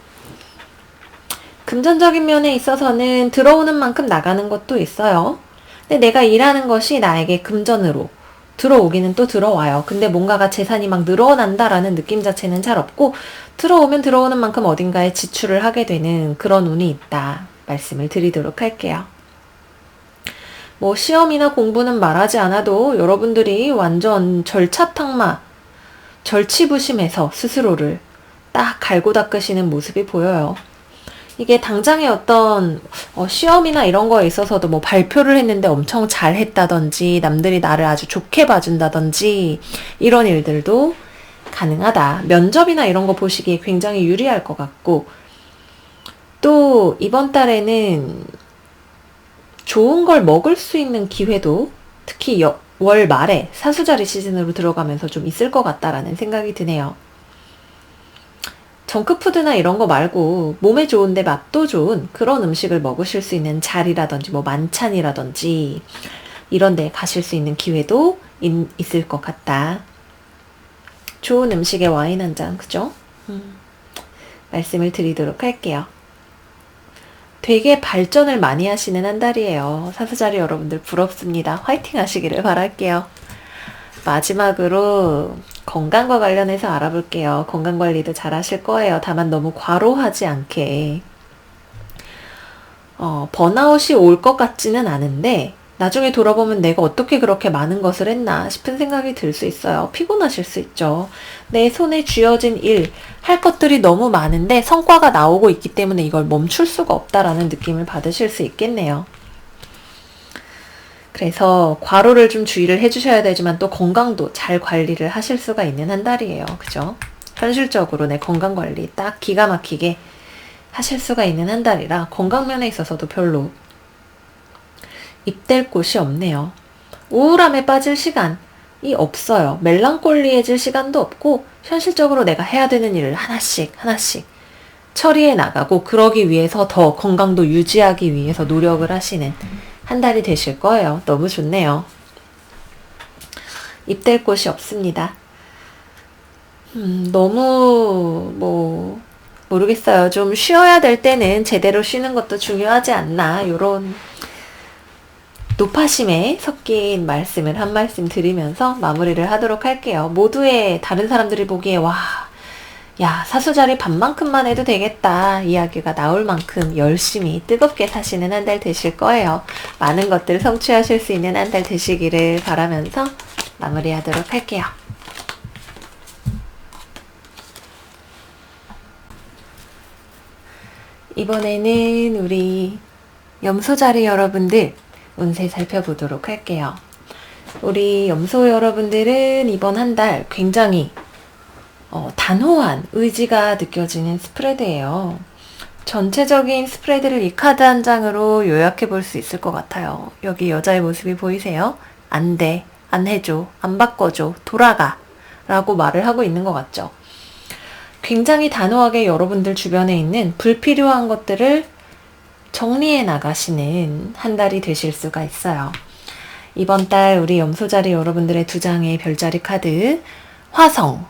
금전적인 면에 있어서는 들어오는 만큼 나가는 것도 있어요. 근데 내가 일하는 것이 나에게 금전으로 들어오기는 또 들어와요. 근데 뭔가가 재산이 막 늘어난다라는 느낌 자체는 잘 없고 들어오면 들어오는 만큼 어딘가에 지출을 하게 되는 그런 운이 있다 말씀을 드리도록 할게요. 뭐 시험이나 공부는 말하지 않아도 여러분들이 완전 절차탕마 절치부심해서 스스로를 딱 갈고 닦으시는 모습이 보여요. 이게 당장의 어떤 시험이나 이런 거에 있어서도 뭐 발표를 했는데 엄청 잘했다든지 남들이 나를 아주 좋게 봐준다든지 이런 일들도 가능하다. 면접이나 이런 거 보시기에 굉장히 유리할 것 같고 또 이번 달에는 좋은 걸 먹을 수 있는 기회도 특히 월 말에 사수자리 시즌으로 들어가면서 좀 있을 것 같다라는 생각이 드네요. 정크푸드나 이런 거 말고 몸에 좋은데 맛도 좋은 그런 음식을 먹으실 수 있는 자리라든지 뭐 만찬이라든지 이런 데 가실 수 있는 기회도 있을 것 같다. 좋은 음식에 와인 한 잔, 그죠? 말씀을 드리도록 할게요. 되게 발전을 많이 하시는 한 달이에요. 사수자리 여러분들 부럽습니다. 화이팅 하시기를 바랄게요. 마지막으로 건강과 관련해서 알아볼게요. 건강관리도 잘 하실 거예요. 다만 너무 과로하지 않게. 번아웃이 올 것 같지는 않은데 나중에 돌아보면 내가 어떻게 그렇게 많은 것을 했나 싶은 생각이 들 수 있어요. 피곤하실 수 있죠. 내 손에 쥐어진 일, 할 것들이 너무 많은데 성과가 나오고 있기 때문에 이걸 멈출 수가 없다라는 느낌을 받으실 수 있겠네요. 그래서 과로를 좀 주의를 해주셔야 되지만 또 건강도 잘 관리를 하실 수가 있는 한 달이에요. 그죠? 현실적으로 내 건강관리 딱 기가 막히게 하실 수가 있는 한 달이라 건강면에 있어서도 별로 입댈 곳이 없네요. 우울함에 빠질 시간이 없어요. 멜랑콜리해질 시간도 없고 현실적으로 내가 해야 되는 일을 하나씩 처리해 나가고 그러기 위해서 더 건강도 유지하기 위해서 노력을 하시는 한 달이 되실 거예요. 너무 좋네요. 입댈 곳이 없습니다. 너무 모르겠어요. 좀 쉬어야 될 때는 제대로 쉬는 것도 중요하지 않나 요런 노파심에 섞인 말씀을 한 말씀 드리면서 마무리를 하도록 할게요. 모두의 다른 사람들이 보기에 야 사수자리 반만큼만 해도 되겠다 이야기가 나올 만큼 열심히 뜨겁게 사시는 한 달 되실 거예요. 많은 것들 성취하실 수 있는 한 달 되시기를 바라면서 마무리하도록 할게요. 이번에는 우리 염소자리 여러분들 운세 살펴보도록 할게요. 우리 염소 여러분들은 이번 한 달 굉장히 단호한 의지가 느껴지는 스프레드예요. 전체적인 스프레드를 이 카드 한 장으로 요약해 볼 수 있을 것 같아요. 여기 여자의 모습이 보이세요? 안 돼, 안 해줘, 안 바꿔줘, 돌아가 라고 말을 하고 있는 것 같죠. 굉장히 단호하게 여러분들 주변에 있는 불필요한 것들을 정리해 나가시는 한 달이 되실 수가 있어요. 이번 달 우리 염소자리 여러분들의 두 장의 별자리 카드 화성,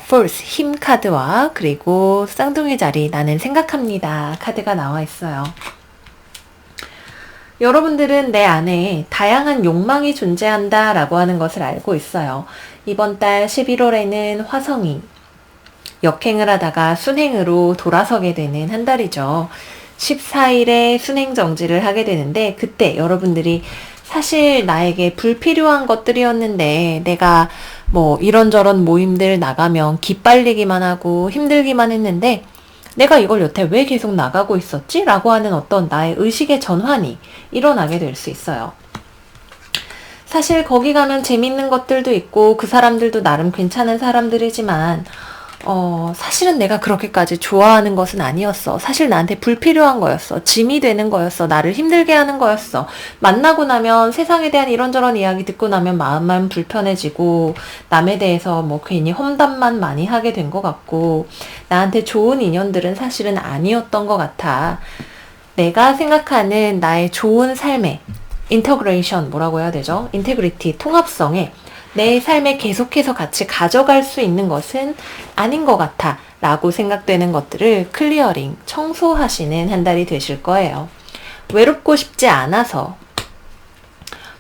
Force, 힘 카드와 그리고 쌍둥이 자리 나는 생각합니다 카드가 나와 있어요. 여러분들은 내 안에 다양한 욕망이 존재한다 라고 하는 것을 알고 있어요. 이번 달 11월에는 화성이 역행을 하다가 순행으로 돌아서게 되는 한 달이죠. 14일에 순행 정지를 하게 되는데, 그때 여러분들이 사실 나에게 불필요한 것들이었는데 내가 뭐 이런저런 모임들 나가면 기빨리기만 하고 힘들기만 했는데 내가 이걸 여태 왜 계속 나가고 있었지? 라고 하는 어떤 나의 의식의 전환이 일어나게 될 수 있어요. 사실 거기 가면 재밌는 것들도 있고 그 사람들도 나름 괜찮은 사람들이지만 사실은 내가 그렇게까지 좋아하는 것은 아니었어. 사실 나한테 불필요한 거였어. 짐이 되는 거였어. 나를 힘들게 하는 거였어. 만나고 나면 세상에 대한 이런저런 이야기 듣고 나면 마음만 불편해지고 남에 대해서 뭐 괜히 험담만 많이 하게 된 것 같고 나한테 좋은 인연들은 사실은 아니었던 것 같아. 내가 생각하는 나의 좋은 삶의 인터그레이션 뭐라고 해야 되죠? 인테그리티, 통합성에 내 삶에 계속해서 같이 가져갈 수 있는 것은 아닌 것 같아 라고 생각되는 것들을 클리어링, 청소하시는 한 달이 되실 거예요. 외롭고 싶지 않아서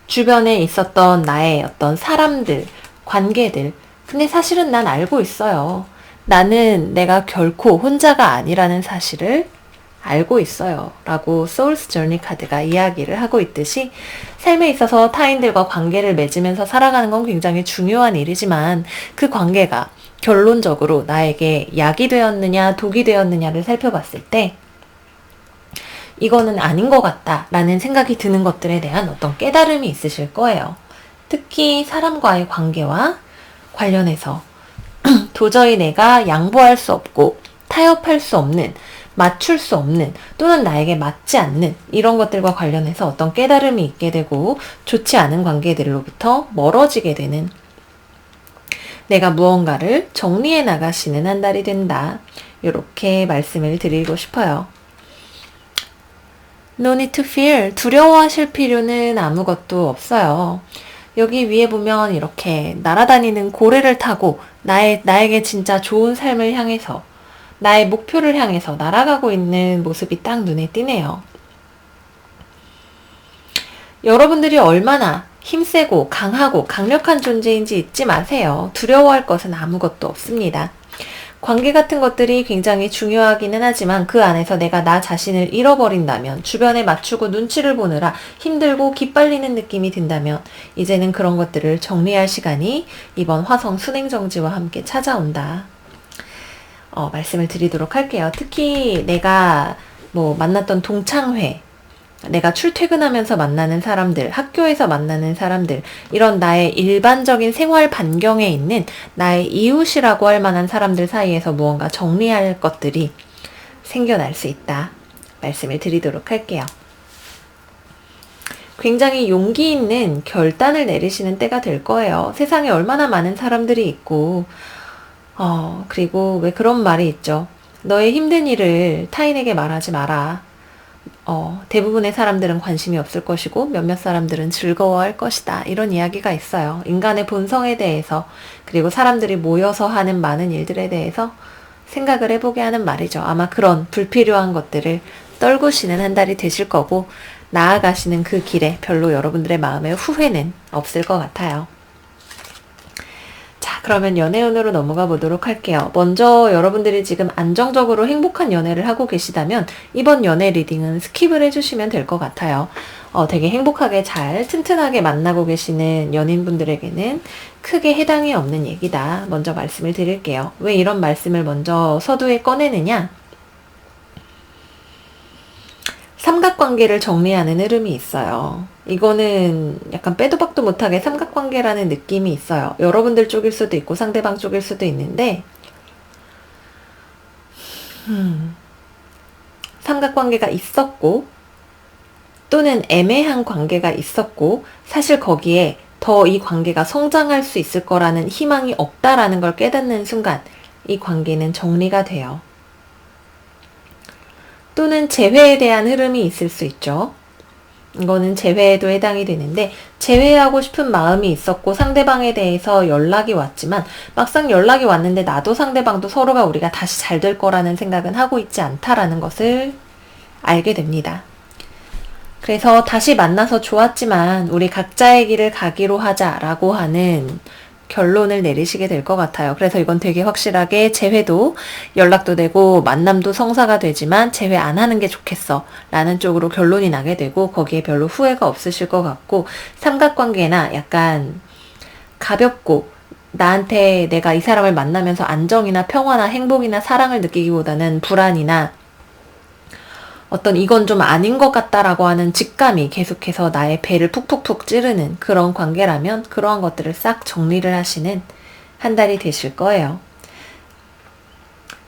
주변에 있었던 나의 어떤 사람들, 관계들, 근데 사실은 난 알고 있어요. 나는 내가 결코 혼자가 아니라는 사실을 알고 있어요. 라고 소울스 저니 카드가 이야기를 하고 있듯이 삶에 있어서 타인들과 관계를 맺으면서 살아가는 건 굉장히 중요한 일이지만 그 관계가 결론적으로 나에게 약이 되었느냐 독이 되었느냐를 살펴봤을 때 이거는 아닌 것 같다 라는 생각이 드는 것들에 대한 어떤 깨달음이 있으실 거예요. 특히 사람과의 관계와 관련해서 도저히 내가 양보할 수 없고 타협할 수 없는 맞출 수 없는 또는 나에게 맞지 않는 이런 것들과 관련해서 어떤 깨달음이 있게 되고 좋지 않은 관계들로부터 멀어지게 되는 내가 무언가를 정리해 나가시는 한 달이 된다. 이렇게 말씀을 드리고 싶어요. No need to fear. 두려워하실 필요는 아무것도 없어요. 여기 위에 보면 이렇게 날아다니는 고래를 타고 나에게 진짜 좋은 삶을 향해서 나의 목표를 향해서 날아가고 있는 모습이 딱 눈에 띄네요. 여러분들이 얼마나 힘세고 강하고 강력한 존재인지 잊지 마세요. 두려워할 것은 아무것도 없습니다. 관계 같은 것들이 굉장히 중요하기는 하지만 그 안에서 내가 나 자신을 잃어버린다면, 주변에 맞추고 눈치를 보느라 힘들고 기빨리는 느낌이 든다면 이제는 그런 것들을 정리할 시간이 이번 화성 순행정지와 함께 찾아온다. 말씀을 드리도록 할게요. 특히 내가 만났던 동창회, 내가 출퇴근하면서 만나는 사람들, 학교에서 만나는 사람들, 이런 나의 일반적인 생활 반경에 있는 나의 이웃이라고 할 만한 사람들 사이에서 무언가 정리할 것들이 생겨날 수 있다. 말씀을 드리도록 할게요. 굉장히 용기 있는 결단을 내리시는 때가 될 거예요. 세상에 얼마나 많은 사람들이 있고, 그리고 왜 그런 말이 있죠. 너의 힘든 일을 타인에게 말하지 마라. 대부분의 사람들은 관심이 없을 것이고 몇몇 사람들은 즐거워할 것이다. 이런 이야기가 있어요. 인간의 본성에 대해서, 그리고 사람들이 모여서 하는 많은 일들에 대해서 생각을 해보게 하는 말이죠. 아마 그런 불필요한 것들을 떨구시는 한 달이 되실 거고, 나아가시는 그 길에 별로 여러분들의 마음에 후회는 없을 것 같아요. 자, 그러면 연애운으로 넘어가 보도록 할게요. 먼저 여러분들이 지금 안정적으로 행복한 연애를 하고 계시다면 이번 연애 리딩은 스킵을 해주시면 될 것 같아요. 되게 행복하게 잘 튼튼하게 만나고 계시는 연인분들에게는 크게 해당이 없는 얘기다. 먼저 말씀을 드릴게요. 왜 이런 말씀을 먼저 서두에 꺼내느냐? 삼각관계를 정리하는 흐름이 있어요. 이거는 약간 빼도 박도 못하게 삼각관계라는 느낌이 있어요. 여러분들 쪽일 수도 있고 상대방 쪽일 수도 있는데 삼각관계가 있었고 또는 애매한 관계가 있었고 사실 거기에 더 이 관계가 성장할 수 있을 거라는 희망이 없다라는 걸 깨닫는 순간 이 관계는 정리가 돼요. 또는 재회에 대한 흐름이 있을 수 있죠. 이거는 재회에도 해당이 되는데 재회하고 싶은 마음이 있었고 상대방에 대해서 연락이 왔지만 막상 연락이 왔는데 나도 상대방도 서로가 우리가 다시 잘 될 거라는 생각은 하고 있지 않다라는 것을 알게 됩니다. 그래서 다시 만나서 좋았지만 우리 각자의 길을 가기로 하자라고 하는 결론을 내리시게 될 것 같아요. 그래서 이건 되게 확실하게 재회도 연락도 되고 만남도 성사가 되지만 재회 안 하는 게 좋겠어 라는 쪽으로 결론이 나게 되고 거기에 별로 후회가 없으실 것 같고 삼각관계나 약간 가볍고 나한테 내가 이 사람을 만나면서 안정이나 평화나 행복이나 사랑을 느끼기보다는 불안이나 어떤 이건 좀 아닌 것 같다라고 하는 직감이 계속해서 나의 배를 푹푹푹 찌르는 그런 관계라면 그러한 것들을 싹 정리를 하시는 한 달이 되실 거예요.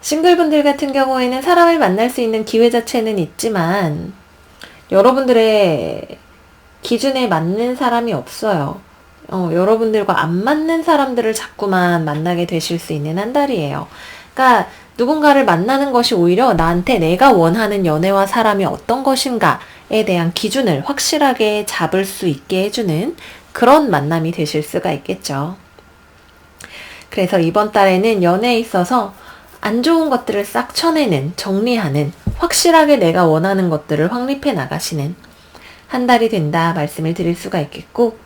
싱글분들 같은 경우에는 사람을 만날 수 있는 기회 자체는 있지만 여러분들의 기준에 맞는 사람이 없어요. 여러분들과 안 맞는 사람들을 자꾸만 만나게 되실 수 있는 한 달이에요. 그러니까 누군가를 만나는 것이 오히려 나한테 내가 원하는 연애와 사람이 어떤 것인가에 대한 기준을 확실하게 잡을 수 있게 해주는 그런 만남이 되실 수가 있겠죠. 그래서 이번 달에는 연애에 있어서 안 좋은 것들을 싹 쳐내는, 정리하는, 확실하게 내가 원하는 것들을 확립해 나가시는 한 달이 된다 말씀을 드릴 수가 있겠고,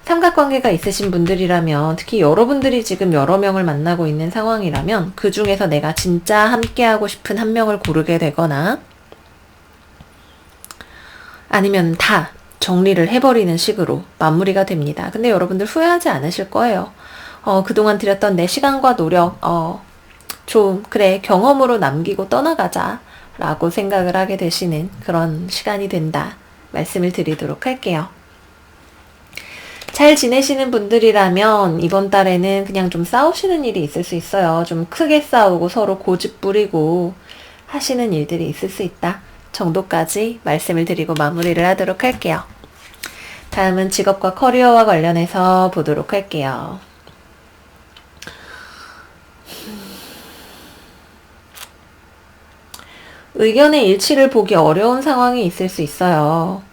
삼각관계가 있으신 분들이라면 특히 여러분들이 지금 여러 명을 만나고 있는 상황이라면 그 중에서 내가 진짜 함께하고 싶은 한 명을 고르게 되거나 아니면 다 정리를 해버리는 식으로 마무리가 됩니다. 근데 여러분들 후회하지 않으실 거예요. 그동안 들였던 내 시간과 노력 좀 그래 경험으로 남기고 떠나가자 라고 생각을 하게 되시는 그런 시간이 된다 말씀을 드리도록 할게요. 잘 지내시는 분들이라면 이번 달에는 그냥 좀 싸우시는 일이 있을 수 있어요. 좀 크게 싸우고 서로 고집 부리고 하시는 일들이 있을 수 있다 정도까지 말씀을 드리고 마무리를 하도록 할게요. 다음은 직업과 커리어와 관련해서 보도록 할게요. 의견의 일치를 보기 어려운 상황이 있을 수 있어요.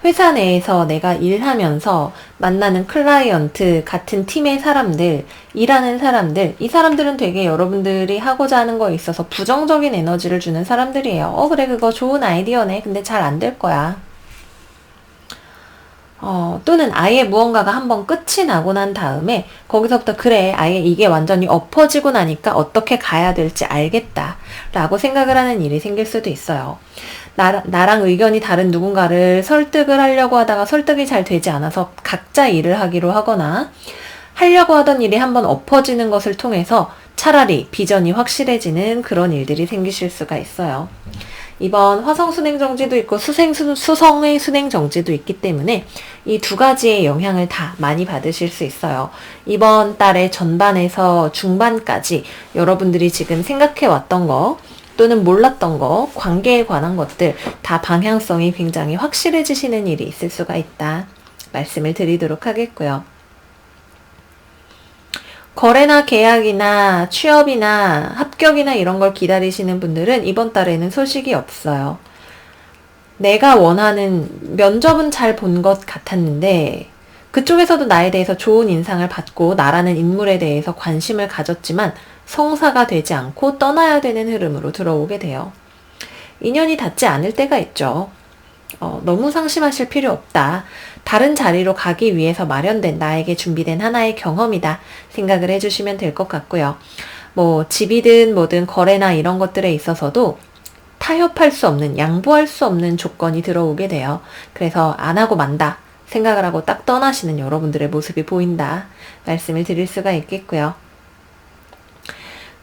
회사 내에서 내가 일하면서 만나는 클라이언트, 같은 팀의 사람들, 일하는 사람들, 이 사람들은 되게 여러분들이 하고자 하는 거에 있어서 부정적인 에너지를 주는 사람들이에요. 그래 그거 좋은 아이디어네. 근데 잘 안 될 거야. 또는 아예 무언가가 한번 끝이 나고 난 다음에 거기서부터 그래 아예 이게 완전히 엎어지고 나니까 어떻게 가야 될지 알겠다 라고 생각을 하는 일이 생길 수도 있어요. 나랑 의견이 다른 누군가를 설득을 하려고 하다가 설득이 잘 되지 않아서 각자 일을 하기로 하거나 하려고 하던 일이 한번 엎어지는 것을 통해서 차라리 비전이 확실해지는 그런 일들이 생기실 수가 있어요. 이번 화성 순행정지도 있고 수성의 순행정지도 있기 때문에 이 두 가지의 영향을 다 많이 받으실 수 있어요. 이번 달의 전반에서 중반까지 여러분들이 지금 생각해왔던 거 또는 몰랐던 거, 관계에 관한 것들 다 방향성이 굉장히 확실해지시는 일이 있을 수가 있다 말씀을 드리도록 하겠고요. 거래나 계약이나 취업이나 합격이나 이런 걸 기다리시는 분들은 이번 달에는 소식이 없어요. 내가 원하는 면접은 잘 본 것 같았는데 그쪽에서도 나에 대해서 좋은 인상을 받고 나라는 인물에 대해서 관심을 가졌지만 성사가 되지 않고 떠나야 되는 흐름으로 들어오게 돼요. 인연이 닿지 않을 때가 있죠. 너무 상심하실 필요 없다. 다른 자리로 가기 위해서 마련된 나에게 준비된 하나의 경험이다 생각을 해주시면 될 것 같고요. 뭐 집이든 뭐든 거래나 이런 것들에 있어서도 타협할 수 없는, 양보할 수 없는 조건이 들어오게 돼요. 그래서 안 하고 만다 생각을 하고 딱 떠나시는 여러분들의 모습이 보인다 말씀을 드릴 수가 있겠고요.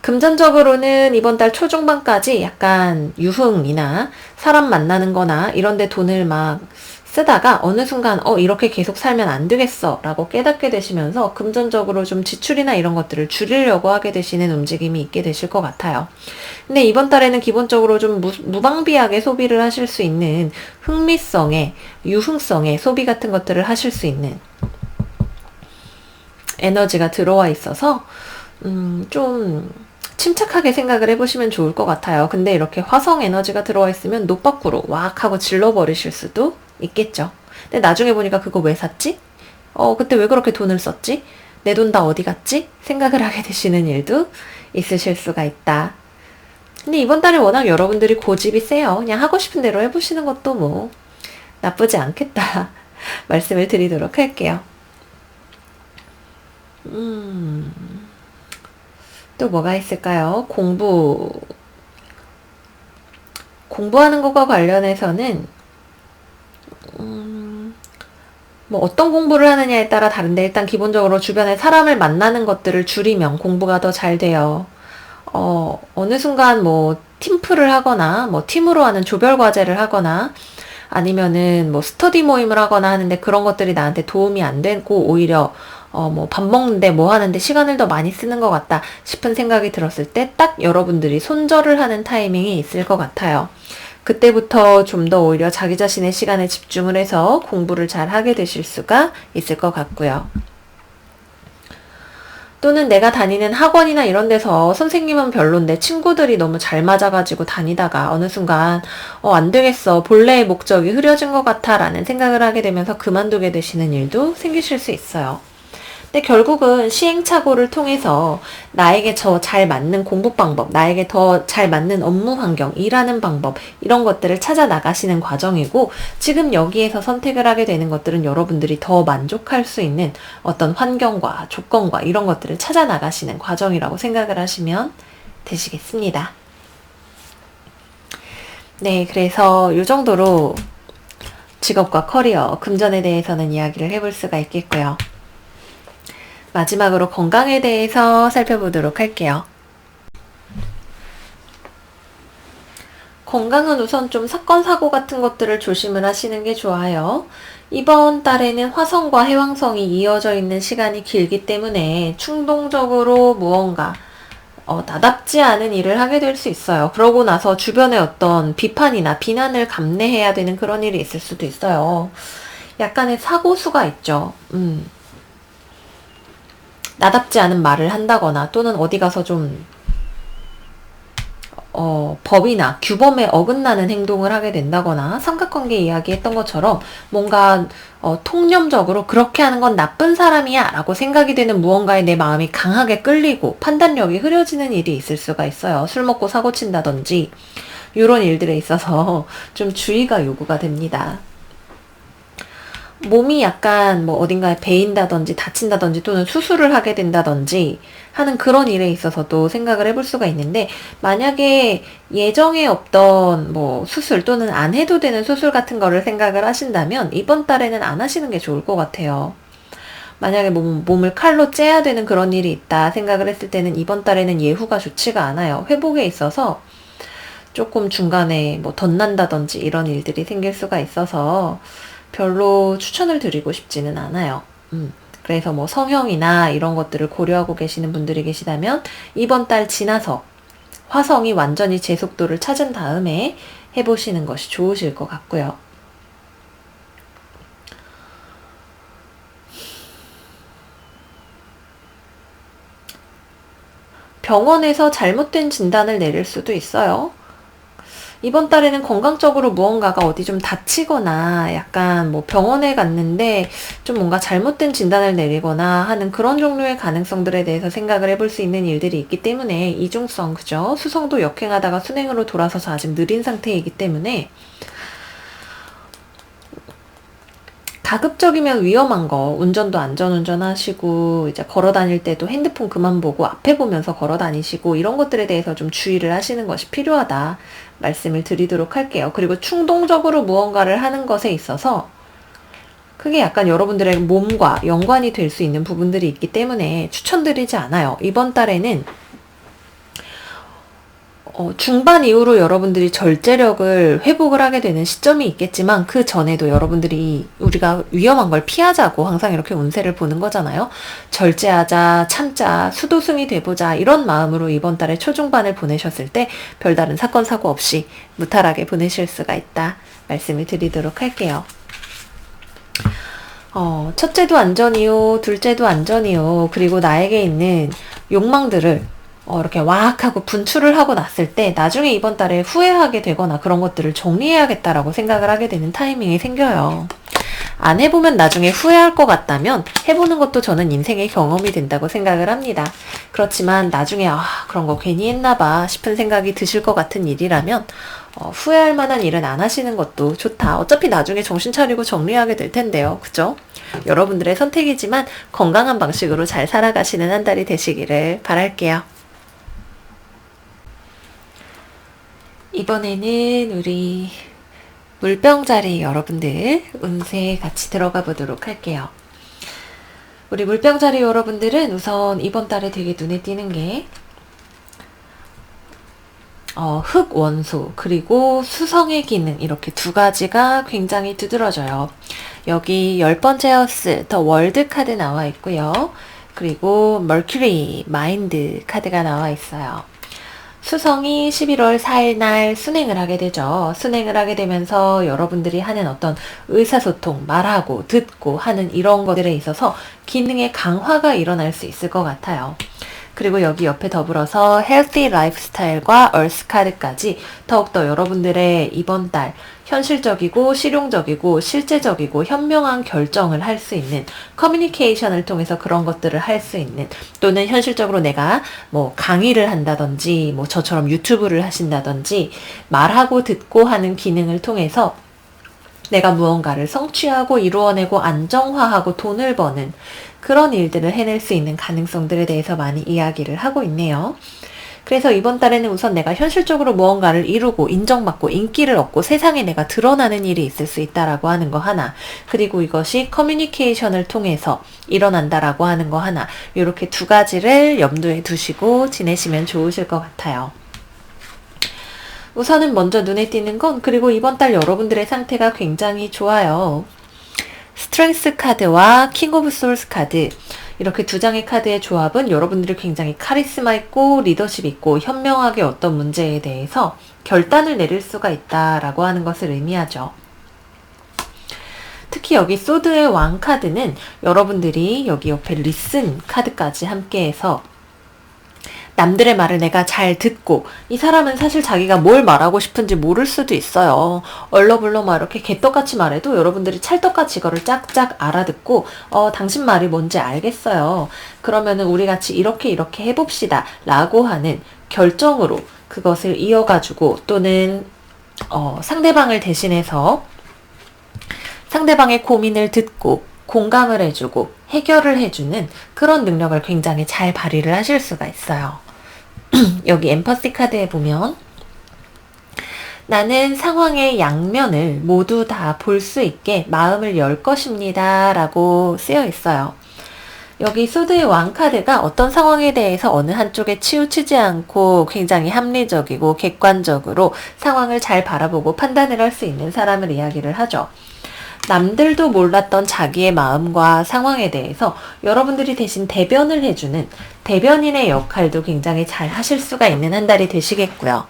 금전적으로는 이번 달 초중반까지 약간 유흥이나 사람 만나는 거나 이런 데 돈을 막 쓰다가 어느 순간 이렇게 계속 살면 안 되겠어 라고 깨닫게 되시면서 금전적으로 좀 지출이나 이런 것들을 줄이려고 하게 되시는 움직임이 있게 되실 것 같아요. 근데 이번 달에는 기본적으로 좀 무방비하게 소비를 하실 수 있는 흥미성의, 유흥성의 소비 같은 것들을 하실 수 있는 에너지가 들어와 있어서 좀 침착하게 생각을 해보시면 좋을 것 같아요. 근데 이렇게 화성 에너지가 들어와 있으면 노빠꾸로 왁 하고 질러버리실 수도 있겠죠. 근데 나중에 보니까 그거 왜 샀지? 그때 왜 그렇게 돈을 썼지? 내 돈 다 어디 갔지? 생각을 하게 되시는 일도 있으실 수가 있다. 근데 이번 달에 워낙 여러분들이 고집이 세요. 그냥 하고 싶은 대로 해보시는 것도 뭐 나쁘지 않겠다 말씀을 드리도록 할게요. 또 뭐가 있을까요? 공부하는 것과 관련해서는 뭐 어떤 공부를 하느냐에 따라 다른데 일단 기본적으로 주변에 사람을 만나는 것들을 줄이면 공부가 더 잘 돼요. 어느 순간 뭐 팀플을 하거나 뭐 팀으로 하는 조별 과제를 하거나 아니면은 뭐 스터디 모임을 하거나 하는데 그런 것들이 나한테 도움이 안 되고 오히려 뭐 밥 먹는데 뭐 하는데 시간을 더 많이 쓰는 것 같다 싶은 생각이 들었을 때 딱 여러분들이 손절을 하는 타이밍이 있을 것 같아요. 그때부터 좀 더 오히려 자기 자신의 시간에 집중을 해서 공부를 잘 하게 되실 수가 있을 것 같고요. 또는 내가 다니는 학원이나 이런 데서 선생님은 별론데 친구들이 너무 잘 맞아가지고 다니다가 어느 순간 안 되겠어, 본래의 목적이 흐려진 것 같아 라는 생각을 하게 되면서 그만두게 되시는 일도 생기실 수 있어요. 근데 결국은 시행착오를 통해서 나에게 더 잘 맞는 공부 방법, 나에게 더 잘 맞는 업무 환경, 일하는 방법 이런 것들을 찾아 나가시는 과정이고, 지금 여기에서 선택을 하게 되는 것들은 여러분들이 더 만족할 수 있는 어떤 환경과 조건과 이런 것들을 찾아 나가시는 과정이라고 생각을 하시면 되시겠습니다. 네, 그래서 이 정도로 직업과 커리어, 금전에 대해서는 이야기를 해볼 수가 있겠고요. 마지막으로 건강에 대해서 살펴보도록 할게요. 건강은 우선 좀 사건, 사고 같은 것들을 조심을 하시는 게 좋아요. 이번 달에는 화성과 해왕성이 이어져 있는 시간이 길기 때문에 충동적으로 무언가 나답지 않은 일을 하게 될 수 있어요. 그러고 나서 주변의 어떤 비판이나 비난을 감내해야 되는 그런 일이 있을 수도 있어요. 약간의 사고수가 있죠. 나답지 않은 말을 한다거나 또는 어디 가서 좀 법이나 규범에 어긋나는 행동을 하게 된다거나, 삼각관계 이야기했던 것처럼 뭔가 통념적으로 그렇게 하는 건 나쁜 사람이야 라고 생각이 되는 무언가에 내 마음이 강하게 끌리고 판단력이 흐려지는 일이 있을 수가 있어요. 술 먹고 사고 친다든지 이런 일들에 있어서 좀 주의가 요구가 됩니다. 몸이 약간 뭐 어딘가에 베인다든지 다친다든지 또는 수술을 하게 된다든지 하는 그런 일에 있어서도 생각을 해볼 수가 있는데, 만약에 예정에 없던 뭐 수술 또는 안 해도 되는 수술 같은 거를 생각을 하신다면 이번 달에는 안 하시는 게 좋을 것 같아요. 만약에 몸을 칼로 째야 되는 그런 일이 있다 생각을 했을 때는 이번 달에는 예후가 좋지가 않아요. 회복에 있어서 조금 중간에 뭐 덧난다든지 이런 일들이 생길 수가 있어서 별로 추천을 드리고 싶지는 않아요. 그래서 뭐 성형이나 이런 것들을 고려하고 계시는 분들이 계시다면 이번 달 지나서 화성이 완전히 제 속도를 찾은 다음에 해보시는 것이 좋으실 것 같고요. 병원에서 잘못된 진단을 내릴 수도 있어요. 이번 달에는 건강적으로 무언가가 어디 좀 다치거나 약간 뭐 병원에 갔는데 좀 뭔가 잘못된 진단을 내리거나 하는 그런 종류의 가능성들에 대해서 생각을 해볼 수 있는 일들이 있기 때문에, 이중성, 그죠? 수성도 역행하다가 순행으로 돌아서서 아직 느린 상태이기 때문에 가급적이면 위험한 거, 운전도 안전운전 하시고 이제 걸어 다닐 때도 핸드폰 그만 보고 앞에 보면서 걸어 다니시고 이런 것들에 대해서 좀 주의를 하시는 것이 필요하다 말씀을 드리도록 할게요. 그리고 충동적으로 무언가를 하는 것에 있어서 그게 약간 여러분들의 몸과 연관이 될 수 있는 부분들이 있기 때문에 추천드리지 않아요. 이번 달에는 중반 이후로 여러분들이 절제력을 회복을 하게 되는 시점이 있겠지만, 그 전에도 여러분들이 우리가 위험한 걸 피하자고 항상 이렇게 운세를 보는 거잖아요. 절제하자, 참자, 수도승이 돼보자 이런 마음으로 이번 달에 초중반을 보내셨을 때 별다른 사건 사고 없이 무탈하게 보내실 수가 있다 말씀을 드리도록 할게요. 첫째도 안전이요, 둘째도 안전이요, 그리고 나에게 있는 욕망들을 이렇게 와악 하고 분출을 하고 났을 때 나중에 이번 달에 후회하게 되거나 그런 것들을 정리해야겠다라고 생각을 하게 되는 타이밍이 생겨요. 안 해보면 나중에 후회할 것 같다면 해보는 것도 저는 인생의 경험이 된다고 생각을 합니다. 그렇지만 나중에 그런 거 괜히 했나봐 싶은 생각이 드실 것 같은 일이라면 후회할 만한 일은 안 하시는 것도 좋다. 어차피 나중에 정신 차리고 정리하게 될 텐데요. 그죠? 여러분들의 선택이지만 건강한 방식으로 잘 살아가시는 한 달이 되시기를 바랄게요. 이번에는 우리 물병자리 여러분들 운세 같이 들어가 보도록 할게요. 우리 물병자리 여러분들은 우선 이번 달에 되게 눈에 띄는 게 흑 원소 그리고 수성의 기능 이렇게 두 가지가 굉장히 두드러져요. 여기 10번째 하우스 더 월드 카드 나와 있고요. 그리고 머큐리 마인드 카드가 나와 있어요. 수성이 11월 4일 날 순행을 하게 되죠. 순행을 하게 되면서 여러분들이 하는 어떤 의사소통, 말하고 듣고 하는 이런 것들에 있어서 기능의 강화가 일어날 수 있을 것 같아요. 그리고 여기 옆에 더불어서 헬시 라이프스타일과 얼스 카드까지 더욱더 여러분들의 이번 달 현실적이고 실용적이고 실제적이고 현명한 결정을 할 수 있는 커뮤니케이션을 통해서 그런 것들을 할 수 있는 또는 현실적으로 내가 뭐 강의를 한다든지 뭐 저처럼 유튜브를 하신다든지 말하고 듣고 하는 기능을 통해서 내가 무언가를 성취하고 이루어내고 안정화하고 돈을 버는 그런 일들을 해낼 수 있는 가능성들에 대해서 많이 이야기를 하고 있네요. 그래서 이번 달에는 우선 내가 현실적으로 무언가를 이루고 인정받고 인기를 얻고 세상에 내가 드러나는 일이 있을 수 있다라고 하는 거 하나, 그리고 이것이 커뮤니케이션을 통해서 일어난다라고 하는 거 하나, 이렇게 두 가지를 염두에 두시고 지내시면 좋으실 것 같아요. 우선은 먼저 눈에 띄는 건 그리고 이번 달 여러분들의 상태가 굉장히 좋아요. 스트렝스 카드와 킹 오브 솔스 카드 이렇게 두 장의 카드의 조합은 여러분들이 굉장히 카리스마 있고 리더십 있고 현명하게 어떤 문제에 대해서 결단을 내릴 수가 있다라고 하는 것을 의미하죠. 특히 여기 소드의 왕 카드는 여러분들이 여기 옆에 리슨 카드까지 함께해서 남들의 말을 내가 잘 듣고 이 사람은 사실 자기가 뭘 말하고 싶은지 모를 수도 있어요. 얼러불러 막 이렇게 개떡같이 말해도 여러분들이 찰떡같이 이거를 짝짝 알아듣고 당신 말이 뭔지 알겠어요. 그러면은 우리 같이 이렇게 해봅시다 라고 하는 결정으로 그것을 이어가지고 또는 상대방을 대신해서 상대방의 고민을 듣고 공감을 해주고 해결을 해주는 그런 능력을 굉장히 잘 발휘를 하실 수가 있어요. 여기 엠퍼시 카드에 보면 나는 상황의 양면을 모두 다 볼 수 있게 마음을 열 것입니다 라고 쓰여 있어요. 여기 소드의 왕 카드가 어떤 상황에 대해서 어느 한쪽에 치우치지 않고 굉장히 합리적이고 객관적으로 상황을 잘 바라보고 판단을 할 수 있는 사람을 이야기를 하죠. 남들도 몰랐던 자기의 마음과 상황에 대해서 여러분들이 대신 대변을 해주는 대변인의 역할도 굉장히 잘 하실 수가 있는 한 달이 되시겠고요.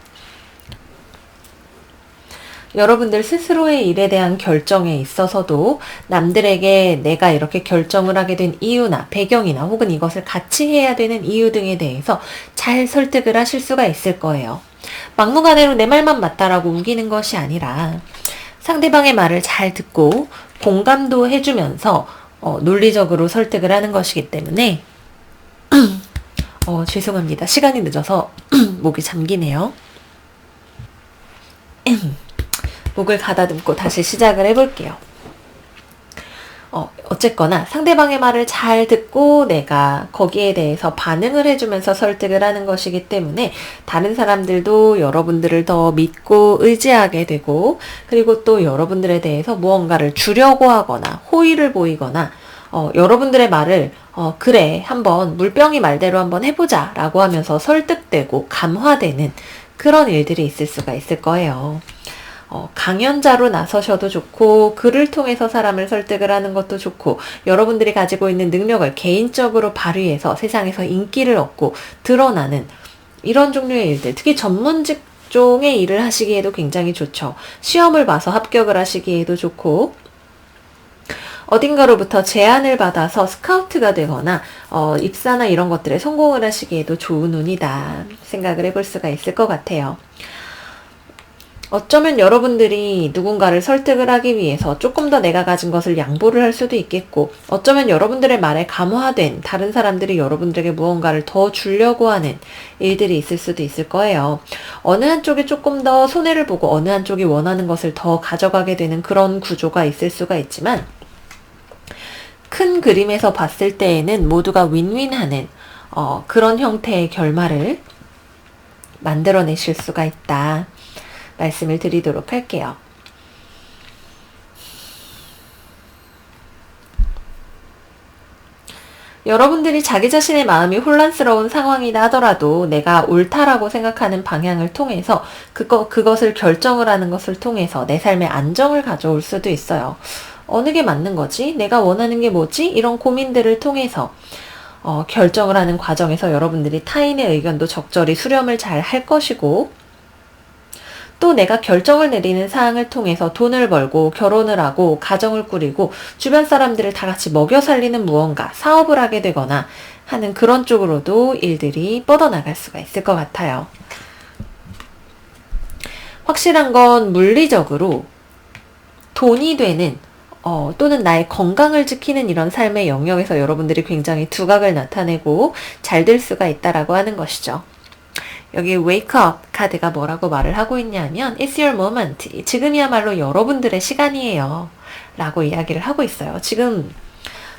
여러분들 스스로의 일에 대한 결정에 있어서도 남들에게 내가 이렇게 결정을 하게 된 이유나 배경이나 혹은 이것을 같이 해야 되는 이유 등에 대해서 잘 설득을 하실 수가 있을 거예요. 막무가내로 내 말만 맞다라고 우기는 것이 아니라 상대방의 말을 잘 듣고 공감도 해주면서 논리적으로 설득을 하는 것이기 때문에 죄송합니다. 시간이 늦어서 목이 잠기네요. 목을 가다듬고 다시 시작을 해볼게요. 어쨌거나 상대방의 말을 잘 듣고 내가 거기에 대해서 반응을 해주면서 설득을 하는 것이기 때문에 다른 사람들도 여러분들을 더 믿고 의지하게 되고 그리고 또 여러분들에 대해서 무언가를 주려고 하거나 호의를 보이거나 여러분들의 말을 그래 한번 물병이 말대로 한번 해보자 라고 하면서 설득되고 감화되는 그런 일들이 있을 수가 있을 거예요. 강연자로 나서셔도 좋고 글을 통해서 사람을 설득을 하는 것도 좋고 여러분들이 가지고 있는 능력을 개인적으로 발휘해서 세상에서 인기를 얻고 드러나는 이런 종류의 일들, 특히 전문 직종의 일을 하시기에도 굉장히 좋죠. 시험을 봐서 합격을 하시기에도 좋고 어딘가로부터 제안을 받아서 스카우트가 되거나 입사나 이런 것들에 성공을 하시기에도 좋은 운이다 생각을 해볼 수가 있을 것 같아요. 어쩌면 여러분들이 누군가를 설득을 하기 위해서 조금 더 내가 가진 것을 양보를 할 수도 있겠고, 어쩌면 여러분들의 말에 감화된 다른 사람들이 여러분들에게 무언가를 더 주려고 하는 일들이 있을 수도 있을 거예요. 어느 한쪽이 조금 더 손해를 보고 어느 한쪽이 원하는 것을 더 가져가게 되는 그런 구조가 있을 수가 있지만, 큰 그림에서 봤을 때에는 모두가 윈윈하는 그런 형태의 결말을 만들어내실 수가 있다. 말씀을 드리도록 할게요. 여러분들이 자기 자신의 마음이 혼란스러운 상황이다 하더라도 내가 옳다라고 생각하는 방향을 통해서 그것을 결정을 하는 것을 통해서 내 삶에 안정을 가져올 수도 있어요. 어느 게 맞는 거지? 내가 원하는 게 뭐지? 이런 고민들을 통해서 결정을 하는 과정에서 여러분들이 타인의 의견도 적절히 수렴을 잘 할 것이고, 또 내가 결정을 내리는 사항을 통해서 돈을 벌고 결혼을 하고 가정을 꾸리고 주변 사람들을 다 같이 먹여 살리는 무언가, 사업을 하게 되거나 하는 그런 쪽으로도 일들이 뻗어나갈 수가 있을 것 같아요. 확실한 건 물리적으로 돈이 되는 또는 나의 건강을 지키는 이런 삶의 영역에서 여러분들이 굉장히 두각을 나타내고 잘 될 수가 있다라고 하는 것이죠. 여기 wake up 카드가 뭐라고 말을 하고 있냐면 It's your moment. 지금이야말로 여러분들의 시간이에요. 라고 이야기를 하고 있어요. 지금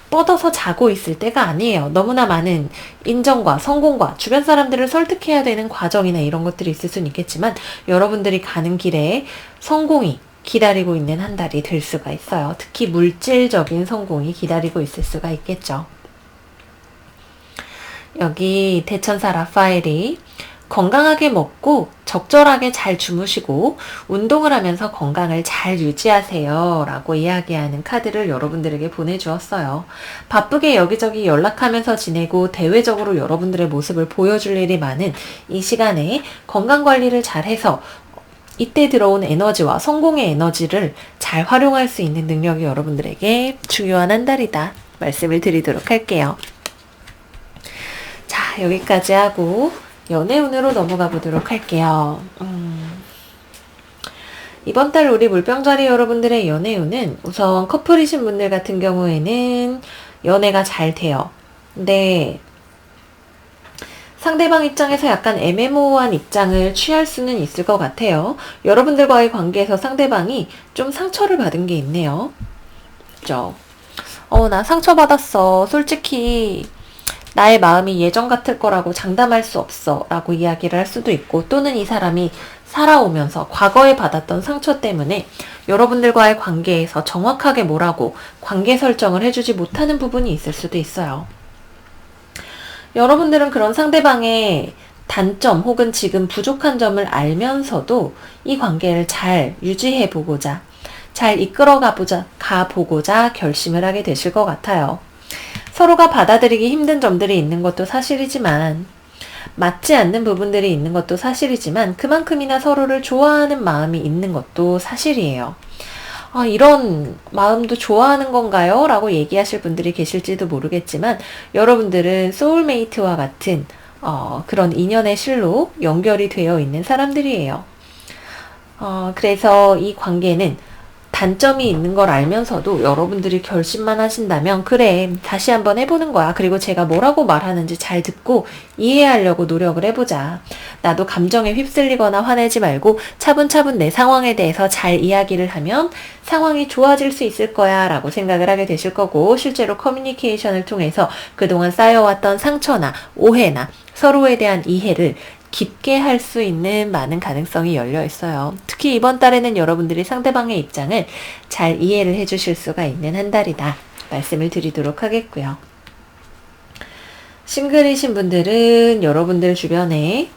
뻗어서 자고 있을 때가 아니에요. 너무나 많은 인정과 성공과 주변 사람들을 설득해야 되는 과정이나 이런 것들이 있을 수는 있겠지만 여러분들이 가는 길에 성공이 기다리고 있는 한 달이 될 수가 있어요. 특히 물질적인 성공이 기다리고 있을 수가 있겠죠. 여기 대천사 라파엘이 건강하게 먹고 적절하게 잘 주무시고 운동을 하면서 건강을 잘 유지하세요 라고 이야기하는 카드를 여러분들에게 보내주었어요. 바쁘게 여기저기 연락하면서 지내고 대외적으로 여러분들의 모습을 보여줄 일이 많은 이 시간에 건강관리를 잘해서 이때 들어온 에너지와 성공의 에너지를 잘 활용할 수 있는 능력이 여러분들에게 중요한 한 달이다 말씀을 드리도록 할게요. 자, 여기까지 하고 연애운으로 넘어가 보도록 할게요. 이번 달 우리 물병자리 여러분들의 연애운은 우선 커플이신 분들 같은 경우에는 연애가 잘 돼요. 근데 상대방 입장에서 약간 애매모호한 입장을 취할 수는 있을 것 같아요. 여러분들과의 관계에서 상대방이 좀 상처를 받은 게 있네요. 그죠? 나 상처받았어. 솔직히 나의 마음이 예전 같을 거라고 장담할 수 없어 라고 이야기를 할 수도 있고, 또는 이 사람이 살아오면서 과거에 받았던 상처 때문에 여러분들과의 관계에서 정확하게 뭐라고 관계 설정을 해주지 못하는 부분이 있을 수도 있어요. 여러분들은 그런 상대방의 단점 혹은 지금 부족한 점을 알면서도 이 관계를 잘 유지해보고자, 잘 가보고자 결심을 하게 되실 것 같아요. 서로가 받아들이기 힘든 점들이 있는 것도 사실이지만, 맞지 않는 부분들이 있는 것도 사실이지만, 그만큼이나 서로를 좋아하는 마음이 있는 것도 사실이에요. 이런 마음도 좋아하는 건가요? 라고 얘기하실 분들이 계실지도 모르겠지만, 여러분들은 소울메이트와 같은 그런 인연의 실로 연결이 되어 있는 사람들이에요. 그래서 이 관계는 단점이 있는 걸 알면서도 여러분들이 결심만 하신다면, 그래, 다시 한번 해보는 거야. 그리고 제가 뭐라고 말하는지 잘 듣고 이해하려고 노력을 해보자. 나도 감정에 휩쓸리거나 화내지 말고 차분차분 내 상황에 대해서 잘 이야기를 하면 상황이 좋아질 수 있을 거야 라고 생각을 하게 되실 거고, 실제로 커뮤니케이션을 통해서 그동안 쌓여왔던 상처나 오해나 서로에 대한 이해를 깊게 할 수 있는 많은 가능성이 열려 있어요. 특히 이번 달에는 여러분들이 상대방의 입장을 잘 이해를 해주실 수가 있는 한 달이다 말씀을 드리도록 하겠고요. 싱글이신 분들은 여러분들 주변에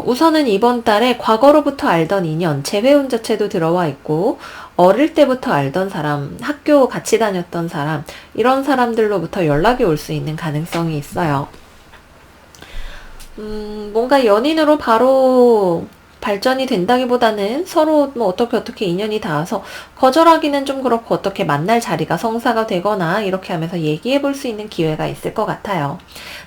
우선은 이번 달에 과거로부터 알던 인연, 재회운 자체도 들어와 있고, 어릴 때부터 알던 사람, 학교 같이 다녔던 사람, 이런 사람들로부터 연락이 올 수 있는 가능성이 있어요. 뭔가 연인으로 바로 발전이 된다기보다는 서로 뭐 어떻게 인연이 닿아서 거절하기는 좀 그렇고 어떻게 만날 자리가 성사가 되거나 이렇게 하면서 얘기해 볼 수 있는 기회가 있을 것 같아요.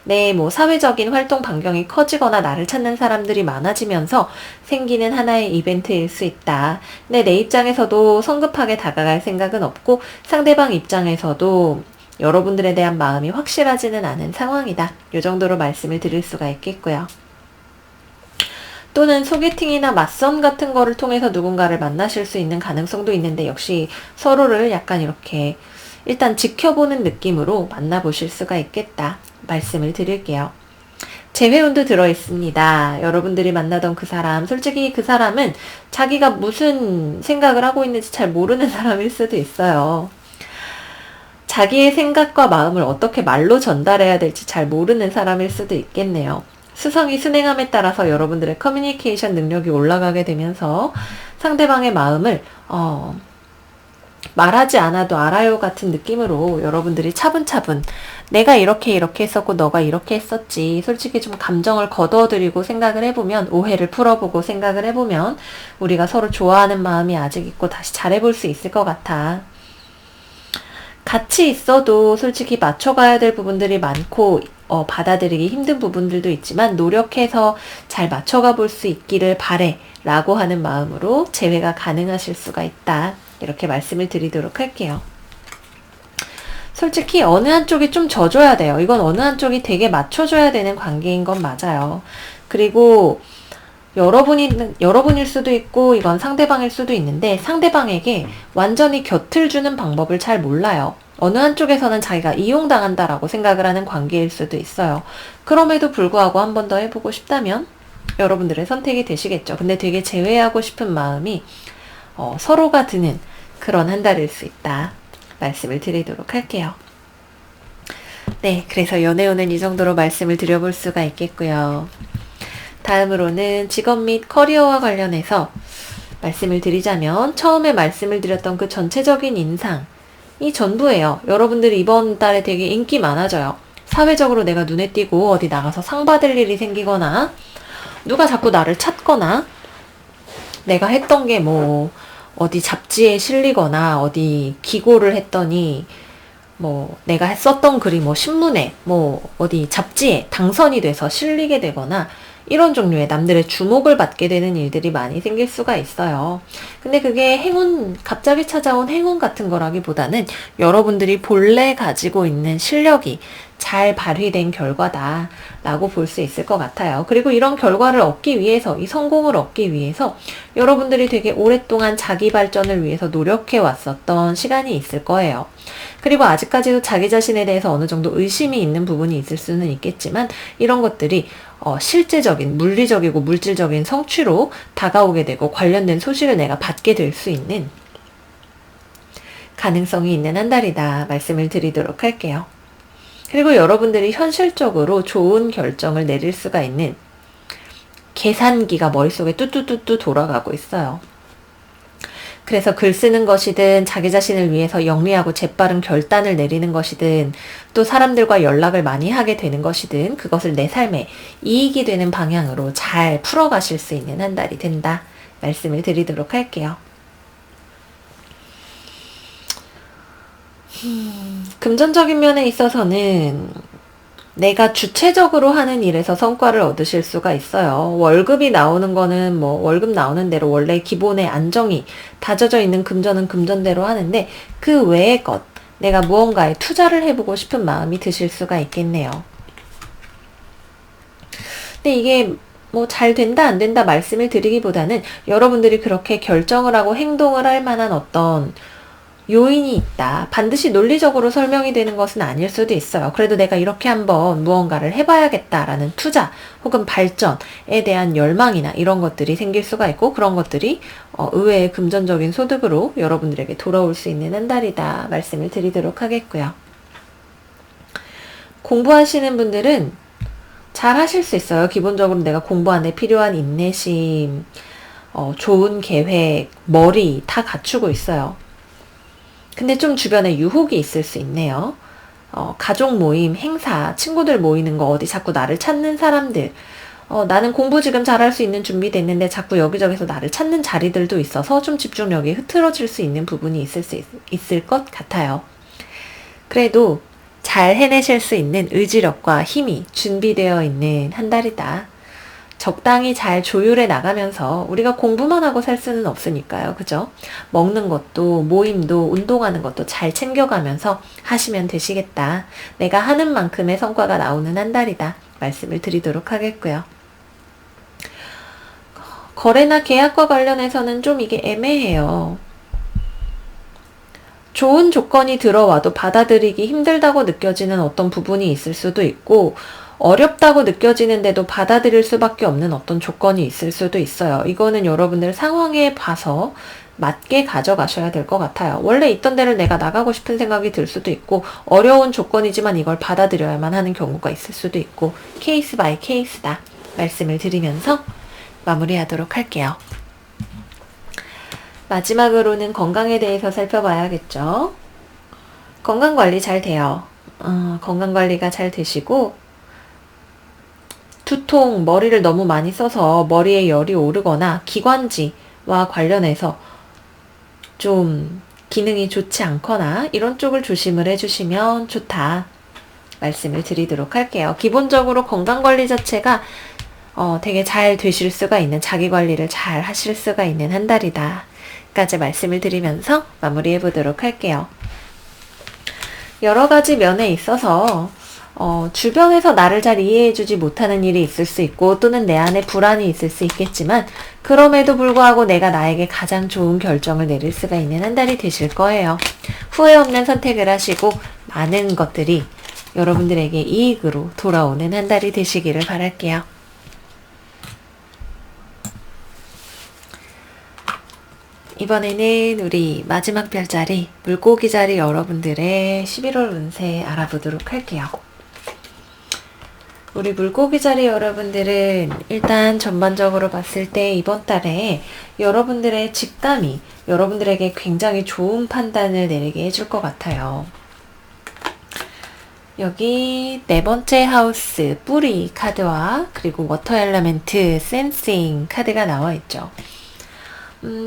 네, 뭐 사회적인 활동 반경이 커지거나 나를 찾는 사람들이 많아지면서 생기는 하나의 이벤트일 수 있다. 근데 내 입장에서도 성급하게 다가갈 생각은 없고 상대방 입장에서도 여러분들에 대한 마음이 확실하지는 않은 상황이다. 이 정도로 말씀을 드릴 수가 있겠고요. 또는 소개팅이나 맞선 같은 거를 통해서 누군가를 만나실 수 있는 가능성도 있는데 역시 서로를 약간 이렇게 일단 지켜보는 느낌으로 만나보실 수가 있겠다 말씀을 드릴게요. 재회운도 들어있습니다. 여러분들이 만나던 그 사람, 솔직히 그 사람은 자기가 무슨 생각을 하고 있는지 잘 모르는 사람일 수도 있어요. 자기의 생각과 마음을 어떻게 말로 전달해야 될지 잘 모르는 사람일 수도 있겠네요. 수성이 순행함에 따라서 여러분들의 커뮤니케이션 능력이 올라가게 되면서 상대방의 마음을 말하지 않아도 알아요 같은 느낌으로 여러분들이 차분차분 내가 이렇게 했었고 너가 이렇게 했었지, 솔직히 좀 감정을 거둬들이고 생각을 해보면, 오해를 풀어보고 생각을 해보면 우리가 서로 좋아하는 마음이 아직 있고 다시 잘해볼 수 있을 것 같아. 같이 있어도 솔직히 맞춰가야 될 부분들이 많고 받아들이기 힘든 부분들도 있지만 노력해서 잘 맞춰가 볼 수 있기를 바래 라고 하는 마음으로 재회가 가능하실 수가 있다. 이렇게 말씀을 드리도록 할게요. 솔직히 어느 한쪽이 좀 져줘야 돼요. 이건 어느 한쪽이 되게 맞춰줘야 되는 관계인 건 맞아요. 그리고 여러분일 수도 있고 이건 상대방일 수도 있는데 상대방에게 완전히 곁을 주는 방법을 잘 몰라요. 어느 한쪽에서는 자기가 이용당한다라고 생각을 하는 관계일 수도 있어요. 그럼에도 불구하고 한 번 더 해보고 싶다면 여러분들의 선택이 되시겠죠. 근데 되게 제외하고 싶은 마음이 서로가 드는 그런 한 달일 수 있다. 말씀을 드리도록 할게요. 네, 그래서 연애운은 이 정도로 말씀을 드려볼 수가 있겠고요. 다음으로는 직업 및 커리어와 관련해서 말씀을 드리자면 처음에 말씀을 드렸던 그 전체적인 인상이 전부예요. 여러분들이 이번 달에 되게 인기 많아져요. 사회적으로 내가 눈에 띄고 어디 나가서 상 받을 일이 생기거나 누가 자꾸 나를 찾거나 내가 했던 게 뭐 어디 잡지에 실리거나 어디 기고를 했더니 뭐 내가 썼던 글이 뭐 신문에 뭐 어디 잡지에 당선이 돼서 실리게 되거나 이런 종류의 남들의 주목을 받게 되는 일들이 많이 생길 수가 있어요. 근데 그게 행운, 갑자기 찾아온 행운 같은 거라기보다는 여러분들이 본래 가지고 있는 실력이 잘 발휘된 결과다 라고 볼 수 있을 것 같아요. 그리고 이런 결과를 얻기 위해서, 이 성공을 얻기 위해서 여러분들이 되게 오랫동안 자기 발전을 위해서 노력해 왔었던 시간이 있을 거예요. 그리고 아직까지도 자기 자신에 대해서 어느 정도 의심이 있는 부분이 있을 수는 있겠지만 이런 것들이 실제적인, 물리적이고 물질적인 성취로 다가오게 되고 관련된 소식을 내가 받게 될 수 있는 가능성이 있는 한 달이다 말씀을 드리도록 할게요. 그리고 여러분들이 현실적으로 좋은 결정을 내릴 수가 있는 계산기가 머릿속에 뚜뚜뚜뚜 돌아가고 있어요. 그래서 글 쓰는 것이든 자기 자신을 위해서 영리하고 재빠른 결단을 내리는 것이든 또 사람들과 연락을 많이 하게 되는 것이든 그것을 내 삶에 이익이 되는 방향으로 잘 풀어가실 수 있는 한 달이 된다 말씀을 드리도록 할게요. 금전적인 면에 있어서는 내가 주체적으로 하는 일에서 성과를 얻으실 수가 있어요. 월급이 나오는 거는 뭐 월급 나오는 대로 원래 기본의 안정이 다져져 있는 금전은 금전대로 하는데 그 외의 것, 내가 무언가에 투자를 해보고 싶은 마음이 드실 수가 있겠네요. 근데 이게 뭐 잘 된다 안 된다 말씀을 드리기보다는 여러분들이 그렇게 결정을 하고 행동을 할 만한 어떤 요인이 있다. 반드시 논리적으로 설명이 되는 것은 아닐 수도 있어요. 그래도 내가 이렇게 한번 무언가를 해봐야겠다라는 투자 혹은 발전에 대한 열망이나 이런 것들이 생길 수가 있고 그런 것들이 의외의 금전적인 소득으로 여러분들에게 돌아올 수 있는 한 달이다 말씀을 드리도록 하겠고요. 공부하시는 분들은 잘 하실 수 있어요. 기본적으로 내가 공부하는 데 필요한 인내심, 좋은 계획, 머리 다 갖추고 있어요. 근데 좀 주변에 유혹이 있을 수 있네요. 가족 모임, 행사, 친구들 모이는 거 어디 자꾸 나를 찾는 사람들, 나는 공부 지금 잘할 수 있는 준비됐는데 자꾸 여기저기서 나를 찾는 자리들도 있어서 좀 집중력이 흐트러질 수 있는 부분이 있을 것 같아요. 그래도 잘 해내실 수 있는 의지력과 힘이 준비되어 있는 한 달이다. 적당히 잘 조율해 나가면서 우리가 공부만 하고 살 수는 없으니까요. 그죠? 먹는 것도 모임도 운동하는 것도 잘 챙겨가면서 하시면 되시겠다. 내가 하는 만큼의 성과가 나오는 한 달이다. 말씀을 드리도록 하겠고요. 거래나 계약과 관련해서는 좀 이게 애매해요. 좋은 조건이 들어와도 받아들이기 힘들다고 느껴지는 어떤 부분이 있을 수도 있고 어렵다고 느껴지는데도 받아들일 수밖에 없는 어떤 조건이 있을 수도 있어요. 이거는 여러분들 상황에 봐서 맞게 가져가셔야 될 것 같아요. 원래 있던 데를 내가 나가고 싶은 생각이 들 수도 있고 어려운 조건이지만 이걸 받아들여야만 하는 경우가 있을 수도 있고 케이스 바이 케이스다 말씀을 드리면서 마무리하도록 할게요. 마지막으로는 건강에 대해서 살펴봐야겠죠. 건강관리 잘 돼요. 건강관리가 잘 되시고 두통, 머리를 너무 많이 써서 머리에 열이 오르거나 기관지와 관련해서 좀 기능이 좋지 않거나 이런 쪽을 조심을 해주시면 좋다 말씀을 드리도록 할게요. 기본적으로 건강관리 자체가 되게 잘 되실 수가 있는, 자기관리를 잘 하실 수가 있는 한 달이다 까지 말씀을 드리면서 마무리해 보도록 할게요. 여러 가지 면에 있어서 주변에서 나를 잘 이해해주지 못하는 일이 있을 수 있고 또는 내 안에 불안이 있을 수 있겠지만 그럼에도 불구하고 내가 나에게 가장 좋은 결정을 내릴 수가 있는 한 달이 되실 거예요. 후회 없는 선택을 하시고 많은 것들이 여러분들에게 이익으로 돌아오는 한 달이 되시기를 바랄게요. 이번에는 우리 마지막 별자리 물고기 자리 여러분들의 11월 운세 알아보도록 할게요. 우리 물고기 자리 여러분들은 일단 전반적으로 봤을 때 이번 달에 여러분들의 직감이 여러분들에게 굉장히 좋은 판단을 내리게 해줄 것 같아요. 여기 네 번째 하우스 뿌리 카드와 그리고 워터 엘리멘트 센싱 카드가 나와 있죠.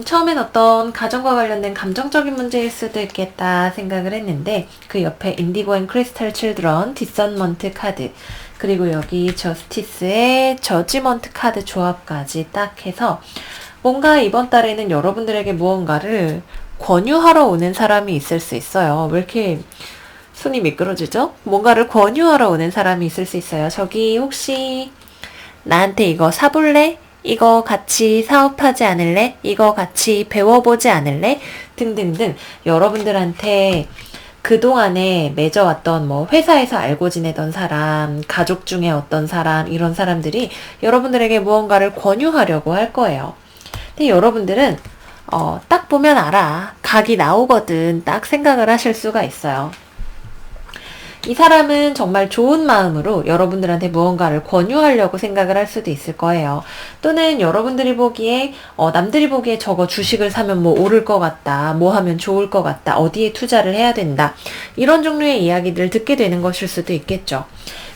처음엔 어떤 가정과 관련된 감정적인 문제일 수도 있겠다 생각을 했는데 그 옆에 인디고 앤 크리스탈 칠드런 디선먼트 카드 그리고 여기 저스티스의 저지먼트 카드 조합까지 딱 해서 뭔가 이번 달에는 여러분들에게 무언가를 권유하러 오는 사람이 있을 수 있어요. 왜 이렇게 손이 미끄러지죠? 뭔가를 권유하러 오는 사람이 있을 수 있어요. 저기 혹시 나한테 이거 사볼래? 이거 같이 사업하지 않을래? 이거 같이 배워보지 않을래? 등등등 여러분들한테 그동안에 맺어왔던 뭐 회사에서 알고 지내던 사람, 가족 중에 어떤 사람 이런 사람들이 여러분들에게 무언가를 권유하려고 할 거예요. 근데 여러분들은 딱 보면 알아. 각이 나오거든 딱 생각을 하실 수가 있어요. 이 사람은 정말 좋은 마음으로 여러분들한테 무언가를 권유하려고 생각을 할 수도 있을 거예요. 또는 여러분들이 보기에 남들이 보기에 저거 주식을 사면 뭐 오를 것 같다. 뭐 하면 좋을 것 같다. 어디에 투자를 해야 된다. 이런 종류의 이야기들을 듣게 되는 것일 수도 있겠죠.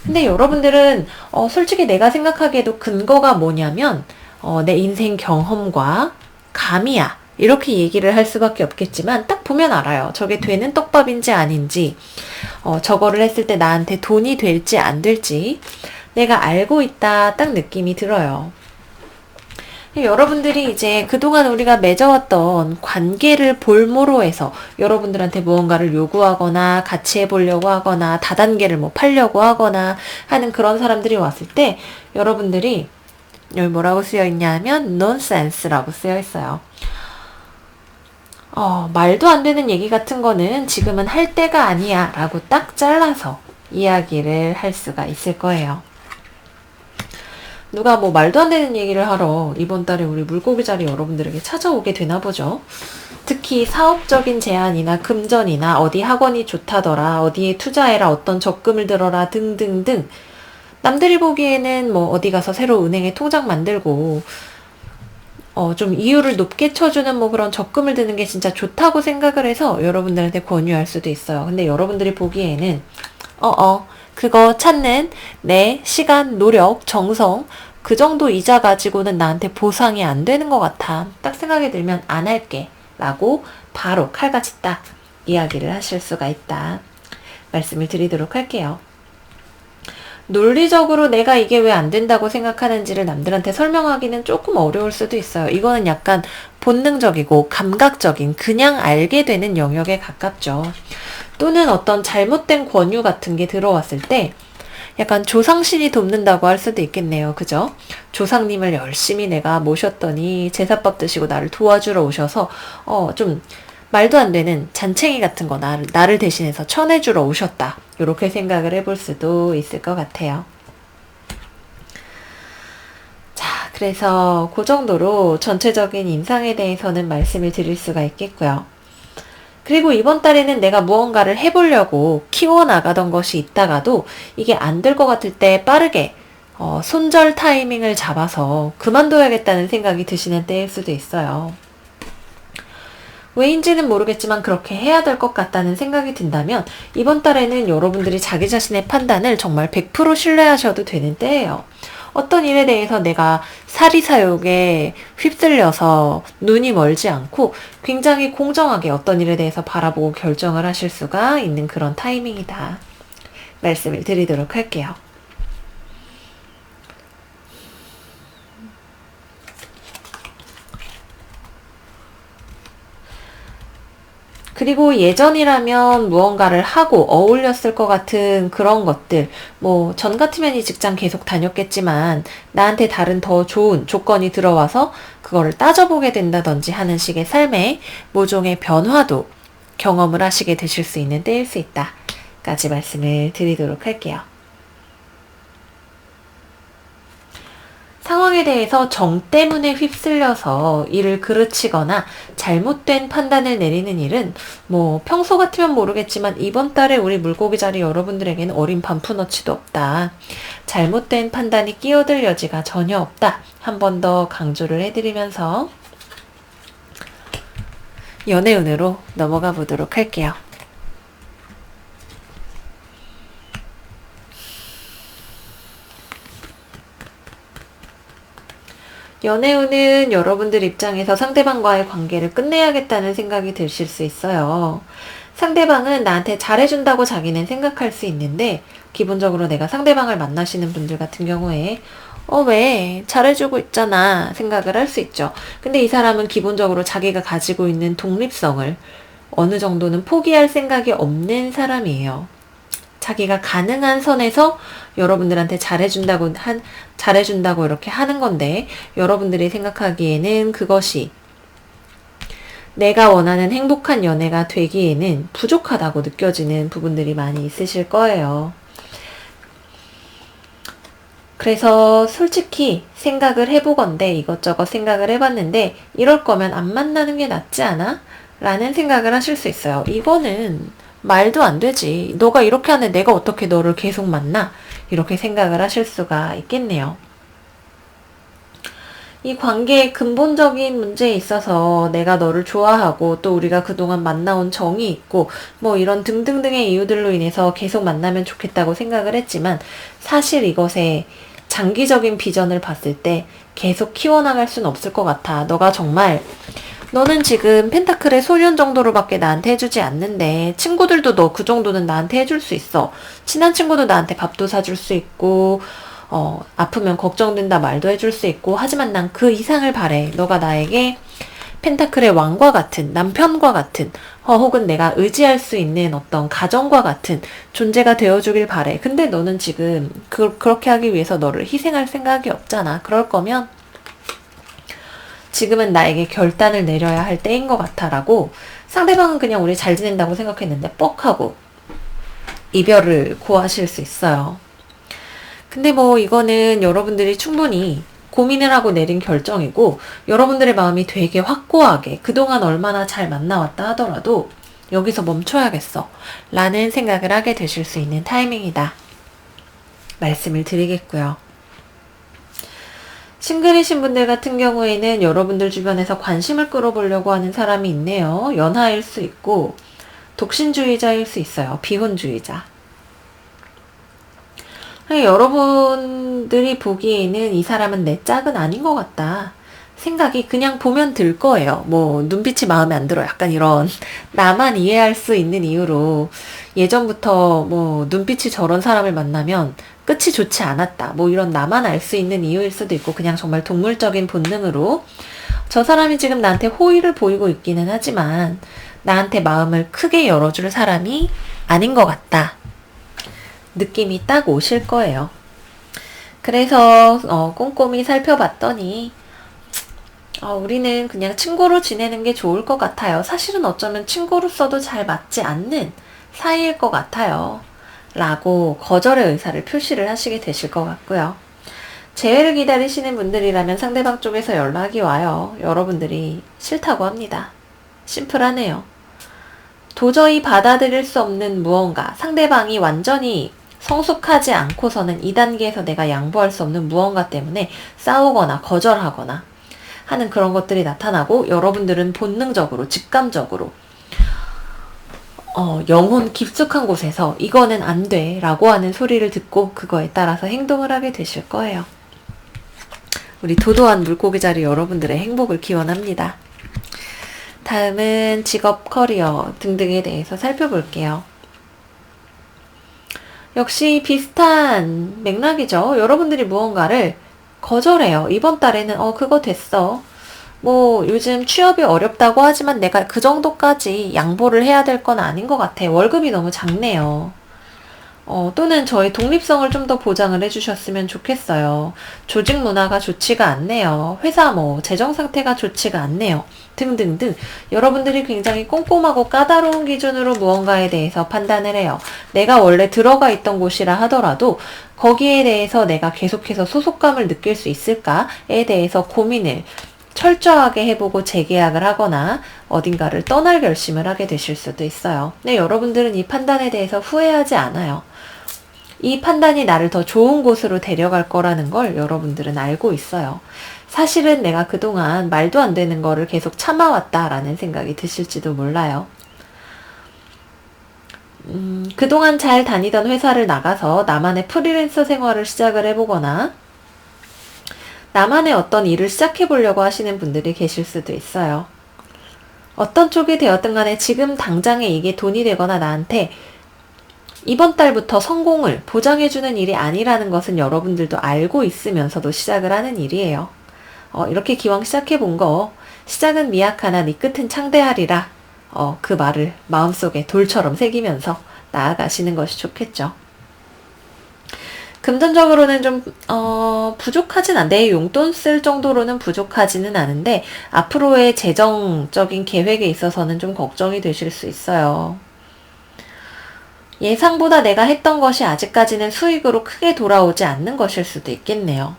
근데 여러분들은 솔직히 내가 생각하기에도 근거가 뭐냐면 내 인생 경험과 감이야. 이렇게 얘기를 할 수밖에 없겠지만 딱 보면 알아요. 저게 되는 떡밥인지 아닌지 저거를 했을 때 나한테 돈이 될지 안 될지 내가 알고 있다 딱 느낌이 들어요. 여러분들이 이제 그동안 우리가 맺어왔던 관계를 볼모로 해서 여러분들한테 무언가를 요구하거나 같이 해보려고 하거나 다단계를 뭐 팔려고 하거나 하는 그런 사람들이 왔을 때 여러분들이 여기 뭐라고 쓰여있냐 하면 nonsense라고 쓰여있어요. 말도 안 되는 얘기 같은 거는 지금은 할 때가 아니야 라고 딱 잘라서 이야기를 할 수가 있을 거예요. 누가 뭐 말도 안 되는 얘기를 하러 이번 달에 우리 물고기 자리 여러분들에게 찾아오게 되나 보죠. 특히 사업적인 제안이나 금전이나 어디 학원이 좋다더라, 어디에 투자해라, 어떤 적금을 들어라 등등등 남들이 보기에는 뭐 어디 가서 새로 은행에 통장 만들고 좀 이율을 높게 쳐주는 뭐 그런 적금을 드는 게 진짜 좋다고 생각을 해서 여러분들한테 권유할 수도 있어요. 근데 여러분들이 보기에는 그거 찾는 내 시간, 노력, 정성 그 정도 이자 가지고는 나한테 보상이 안 되는 것 같아. 딱 생각이 들면 안 할게. 라고 바로 칼같이 딱 이야기를 하실 수가 있다. 말씀을 드리도록 할게요. 논리적으로 내가 이게 왜 안 된다고 생각하는지를 남들한테 설명하기는 조금 어려울 수도 있어요. 이거는 약간 본능적이고 감각적인 그냥 알게 되는 영역에 가깝죠. 또는 어떤 잘못된 권유 같은 게 들어왔을 때 약간 조상신이 돕는다고 할 수도 있겠네요. 그죠? 조상님을 열심히 내가 모셨더니 제사밥 드시고 나를 도와주러 오셔서 좀 말도 안 되는 잔챙이 같은 거 나를 대신해서 쳐내주러 오셨다. 이렇게 생각을 해볼 수도 있을 것 같아요. 자, 그래서 그 정도로 전체적인 인상에 대해서는 말씀을 드릴 수가 있겠고요. 그리고 이번 달에는 내가 무언가를 해보려고 키워나가던 것이 있다가도 이게 안 될 것 같을 때 빠르게 손절 타이밍을 잡아서 그만둬야겠다는 생각이 드시는 때일 수도 있어요. 왜인지는 모르겠지만 그렇게 해야 될 것 같다는 생각이 든다면 이번 달에는 여러분들이 자기 자신의 판단을 정말 100% 신뢰하셔도 되는 때예요. 어떤 일에 대해서 내가 사리사욕에 휩쓸려서 눈이 멀지 않고 굉장히 공정하게 어떤 일에 대해서 바라보고 결정을 하실 수가 있는 그런 타이밍이다. 말씀을 드리도록 할게요. 그리고 예전이라면 무언가를 하고 어울렸을 것 같은 그런 것들, 뭐 전 같으면 이 직장 계속 다녔겠지만 나한테 다른 더 좋은 조건이 들어와서 그거를 따져보게 된다든지 하는 식의 삶의 모종의 변화도 경험을 하시게 되실 수 있는 때일 수 있다 까지 말씀을 드리도록 할게요. 상황에 대해서 정 때문에 휩쓸려서 일을 그르치거나 잘못된 판단을 내리는 일은 뭐 평소 같으면 모르겠지만 이번 달에 우리 물고기 자리 여러분들에게는 어린 반푼어치도 없다. 잘못된 판단이 끼어들 여지가 전혀 없다. 한 번 더 강조를 해드리면서 연애운으로 넘어가 보도록 할게요. 연애운은 여러분들 입장에서 상대방과의 관계를 끝내야겠다는 생각이 드실 수 있어요. 상대방은 나한테 잘해준다고 자기는 생각할 수 있는데 기본적으로 내가 상대방을 만나시는 분들 같은 경우에 왜? 잘해주고 있잖아 생각을 할 수 있죠. 근데 이 사람은 기본적으로 자기가 가지고 있는 독립성을 어느 정도는 포기할 생각이 없는 사람이에요. 자기가 가능한 선에서 여러분들한테 잘해준다고 이렇게 하는 건데 여러분들이 생각하기에는 그것이 내가 원하는 행복한 연애가 되기에는 부족하다고 느껴지는 부분들이 많이 있으실 거예요. 그래서 솔직히 생각을 해보건대 이것저것 생각을 해봤는데 이럴 거면 안 만나는 게 낫지 않아? 라는 생각을 하실 수 있어요. 이거는 말도 안 되지. 너가 이렇게 하는데 내가 어떻게 너를 계속 만나? 이렇게 생각을 하실 수가 있겠네요. 이 관계의 근본적인 문제에 있어서 내가 너를 좋아하고 또 우리가 그동안 만나온 정이 있고 뭐 이런 등등등의 이유들로 인해서 계속 만나면 좋겠다고 생각을 했지만 사실 이것에 장기적인 비전을 봤을 때 계속 키워나갈 수는 없을 것 같아. 너는 지금 펜타클의 소년 정도로밖에 나한테 해주지 않는데 친구들도 너 그 정도는 나한테 해줄 수 있어. 친한 친구도 나한테 밥도 사줄 수 있고 아프면 걱정된다 말도 해줄 수 있고 하지만 난 그 이상을 바래. 너가 나에게 펜타클의 왕과 같은 남편과 같은 혹은 내가 의지할 수 있는 어떤 가정과 같은 존재가 되어주길 바래. 근데 너는 지금 그렇게 하기 위해서 너를 희생할 생각이 없잖아. 그럴 거면 지금은 나에게 결단을 내려야 할 때인 것 같아 라고 상대방은 그냥 우리 잘 지낸다고 생각했는데 뻑하고 이별을 고하실 수 있어요. 근데 뭐 이거는 여러분들이 충분히 고민을 하고 내린 결정이고 여러분들의 마음이 되게 확고하게 그동안 얼마나 잘 만나왔다 하더라도 여기서 멈춰야겠어 라는 생각을 하게 되실 수 있는 타이밍이다 말씀을 드리겠고요. 싱글이신 분들 같은 경우에는 여러분들 주변에서 관심을 끌어보려고 하는 사람이 있네요. 연하일 수 있고 독신주의자일 수 있어요. 비혼주의자. 여러분들이 보기에는 이 사람은 내 짝은 아닌 것 같다. 생각이 그냥 보면 들 거예요. 뭐 눈빛이 마음에 안 들어. 약간 이런 나만 이해할 수 있는 이유로 예전부터 뭐 눈빛이 저런 사람을 만나면 끝이 좋지 않았다. 뭐 이런 나만 알 수 있는 이유일 수도 있고 그냥 정말 동물적인 본능으로 저 사람이 지금 나한테 호의를 보이고 있기는 하지만 나한테 마음을 크게 열어줄 사람이 아닌 것 같다. 느낌이 딱 오실 거예요. 그래서 꼼꼼히 살펴봤더니 우리는 그냥 친구로 지내는 게 좋을 것 같아요. 사실은 어쩌면 친구로서도 잘 맞지 않는 사이일 것 같아요. 라고 거절의 의사를 표시를 하시게 되실 것 같고요. 재회를 기다리시는 분들이라면 상대방 쪽에서 연락이 와요. 여러분들이 싫다고 합니다. 심플하네요. 도저히 받아들일 수 없는 무언가, 상대방이 완전히 성숙하지 않고서는 이 단계에서 내가 양보할 수 없는 무언가 때문에 싸우거나 거절하거나 하는 그런 것들이 나타나고 여러분들은 본능적으로, 직감적으로 영혼 깊숙한 곳에서 이거는 안 돼 라고 하는 소리를 듣고 그거에 따라서 행동을 하게 되실 거예요. 우리 도도한 물고기 자리 여러분들의 행복을 기원합니다. 다음은 직업, 커리어 등등에 대해서 살펴볼게요. 역시 비슷한 맥락이죠. 여러분들이 무언가를 거절해요. 이번 달에는 그거 됐어. 뭐 요즘 취업이 어렵다고 하지만 내가 그 정도까지 양보를 해야 될 건 아닌 것 같아. 월급이 너무 작네요. 또는 저의 독립성을 좀 더 보장을 해주셨으면 좋겠어요. 조직 문화가 좋지가 않네요. 회사 재정 상태가 좋지가 않네요. 등등등 여러분들이 굉장히 꼼꼼하고 까다로운 기준으로 무언가에 대해서 판단을 해요. 내가 원래 들어가 있던 곳이라 하더라도 거기에 대해서 내가 계속해서 소속감을 느낄 수 있을까에 대해서 고민을 철저하게 해보고 재계약을 하거나 어딘가를 떠날 결심을 하게 되실 수도 있어요. 근데 여러분들은 이 판단에 대해서 후회하지 않아요. 이 판단이 나를 더 좋은 곳으로 데려갈 거라는 걸 여러분들은 알고 있어요. 사실은 내가 그동안 말도 안 되는 거를 계속 참아왔다라는 생각이 드실지도 몰라요. 그동안 잘 다니던 회사를 나가서 나만의 프리랜서 생활을 시작을 해보거나 나만의 어떤 일을 시작해보려고 하시는 분들이 계실 수도 있어요. 어떤 쪽이 되었든 간에 지금 당장에 이게 돈이 되거나 나한테 이번 달부터 성공을 보장해주는 일이 아니라는 것은 여러분들도 알고 있으면서도 시작을 하는 일이에요. 이렇게 기왕 시작해본 거 시작은 미약하나 네 끝은 창대하리라 그 말을 마음속에 돌처럼 새기면서 나아가시는 것이 좋겠죠. 금전적으로는 좀 부족하진 내 용돈 쓸 정도로는 부족하지는 않은데 앞으로의 재정적인 계획에 있어서는 좀 걱정이 되실 수 있어요. 예상보다 내가 했던 것이 아직까지는 수익으로 크게 돌아오지 않는 것일 수도 있겠네요.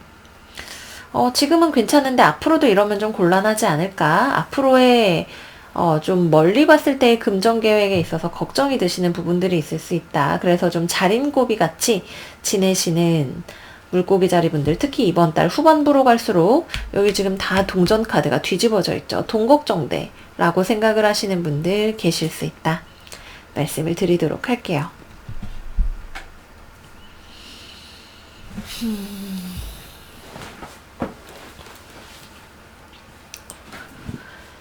지금은 괜찮은데 앞으로도 이러면 좀 곤란하지 않을까? 앞으로의 좀 멀리 봤을 때의 금전 계획에 있어서 걱정이 되시는 부분들이 있을 수 있다. 그래서 좀 자린고비 같이 지내시는 물고기 자리 분들, 특히 이번 달 후반부로 갈수록 여기 지금 다 동전 카드가 뒤집어져 있죠. 돈걱정대라고 생각을 하시는 분들 계실 수 있다. 말씀을 드리도록 할게요.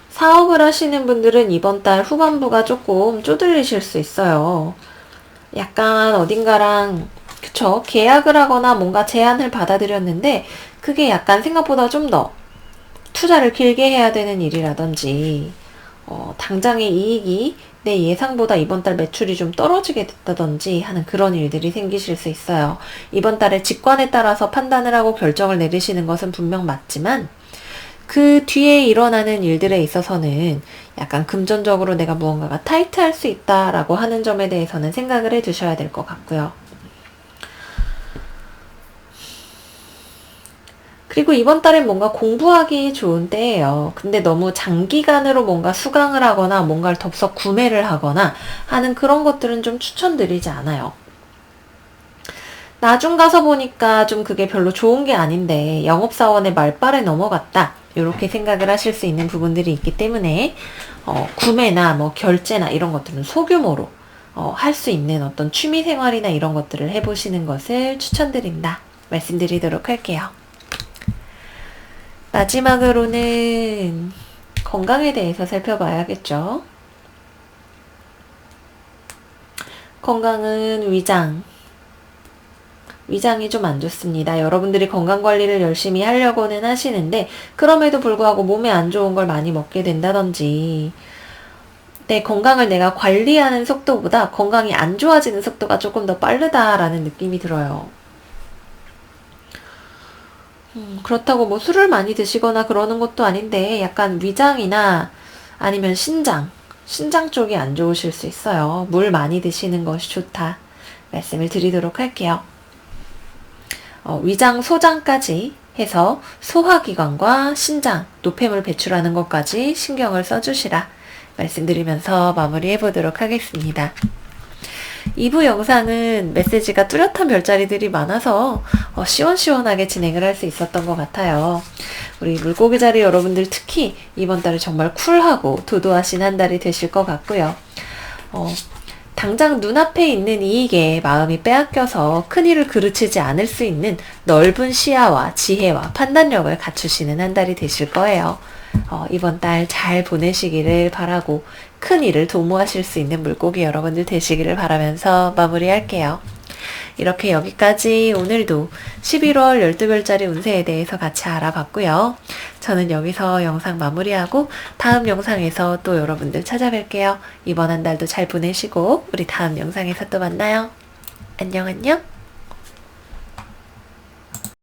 사업을 하시는 분들은 이번 달 후반부가 조금 쪼들리실 수 있어요. 약간 어딘가랑 그쵸? 계약을 하거나 뭔가 제안을 받아들였는데 그게 약간 생각보다 좀 더 투자를 길게 해야 되는 일이라든지 당장의 이익이 내 예상보다 이번 달 매출이 좀 떨어지게 됐다든지 하는 그런 일들이 생기실 수 있어요. 이번 달에 직관에 따라서 판단을 하고 결정을 내리시는 것은 분명 맞지만 그 뒤에 일어나는 일들에 있어서는 약간 금전적으로 내가 무언가가 타이트할 수 있다라고 하는 점에 대해서는 생각을 해 두셔야 될 것 같고요. 그리고 이번 달엔 뭔가 공부하기 좋은 때예요. 근데 너무 장기간으로 뭔가 수강을 하거나 뭔가를 덥석 구매를 하거나 하는 그런 것들은 좀 추천드리지 않아요. 나중 가서 보니까 좀 그게 별로 좋은 게 아닌데 영업사원의 말발에 넘어갔다. 이렇게 생각을 하실 수 있는 부분들이 있기 때문에 구매나 결제나 이런 것들은 소규모로 할 수 있는 어떤 취미 생활이나 이런 것들을 해보시는 것을 추천드린다. 말씀드리도록 할게요. 마지막으로는 건강에 대해서 살펴봐야겠죠. 건강은 위장이 좀 안 좋습니다. 여러분들이 건강관리를 열심히 하려고는 하시는데 그럼에도 불구하고 몸에 안 좋은 걸 많이 먹게 된다든지 내 건강을 내가 관리하는 속도보다 건강이 안 좋아지는 속도가 조금 더 빠르다라는 느낌이 들어요. 그렇다고 뭐 술을 많이 드시거나 그러는 것도 아닌데 약간 위장이나 아니면 신장 쪽이 안 좋으실 수 있어요. 물 많이 드시는 것이 좋다 말씀을 드리도록 할게요. 위장 소장까지 해서 소화기관과 신장, 노폐물 배출하는 것까지 신경을 써주시라 말씀드리면서 마무리해 보도록 하겠습니다. 2부 영상은 메시지가 뚜렷한 별자리들이 많아서 시원시원하게 진행을 할 수 있었던 것 같아요. 우리 물고기 자리 여러분들 특히 이번 달에 정말 쿨하고 도도하신 한 달이 되실 것 같고요. 당장 눈앞에 있는 이익에 마음이 빼앗겨서 큰일을 그르치지 않을 수 있는 넓은 시야와 지혜와 판단력을 갖추시는 한 달이 되실 거예요. 이번 달 잘 보내시기를 바라고 큰일을 도모하실 수 있는 물고기 여러분들 되시기를 바라면서 마무리할게요. 이렇게 여기까지 오늘도 11월 12별짜리 운세에 대해서 같이 알아봤고요. 저는 여기서 영상 마무리하고 다음 영상에서 또 여러분들 찾아뵐게요. 이번 한 달도 잘 보내시고 우리 다음 영상에서 또 만나요. 안녕.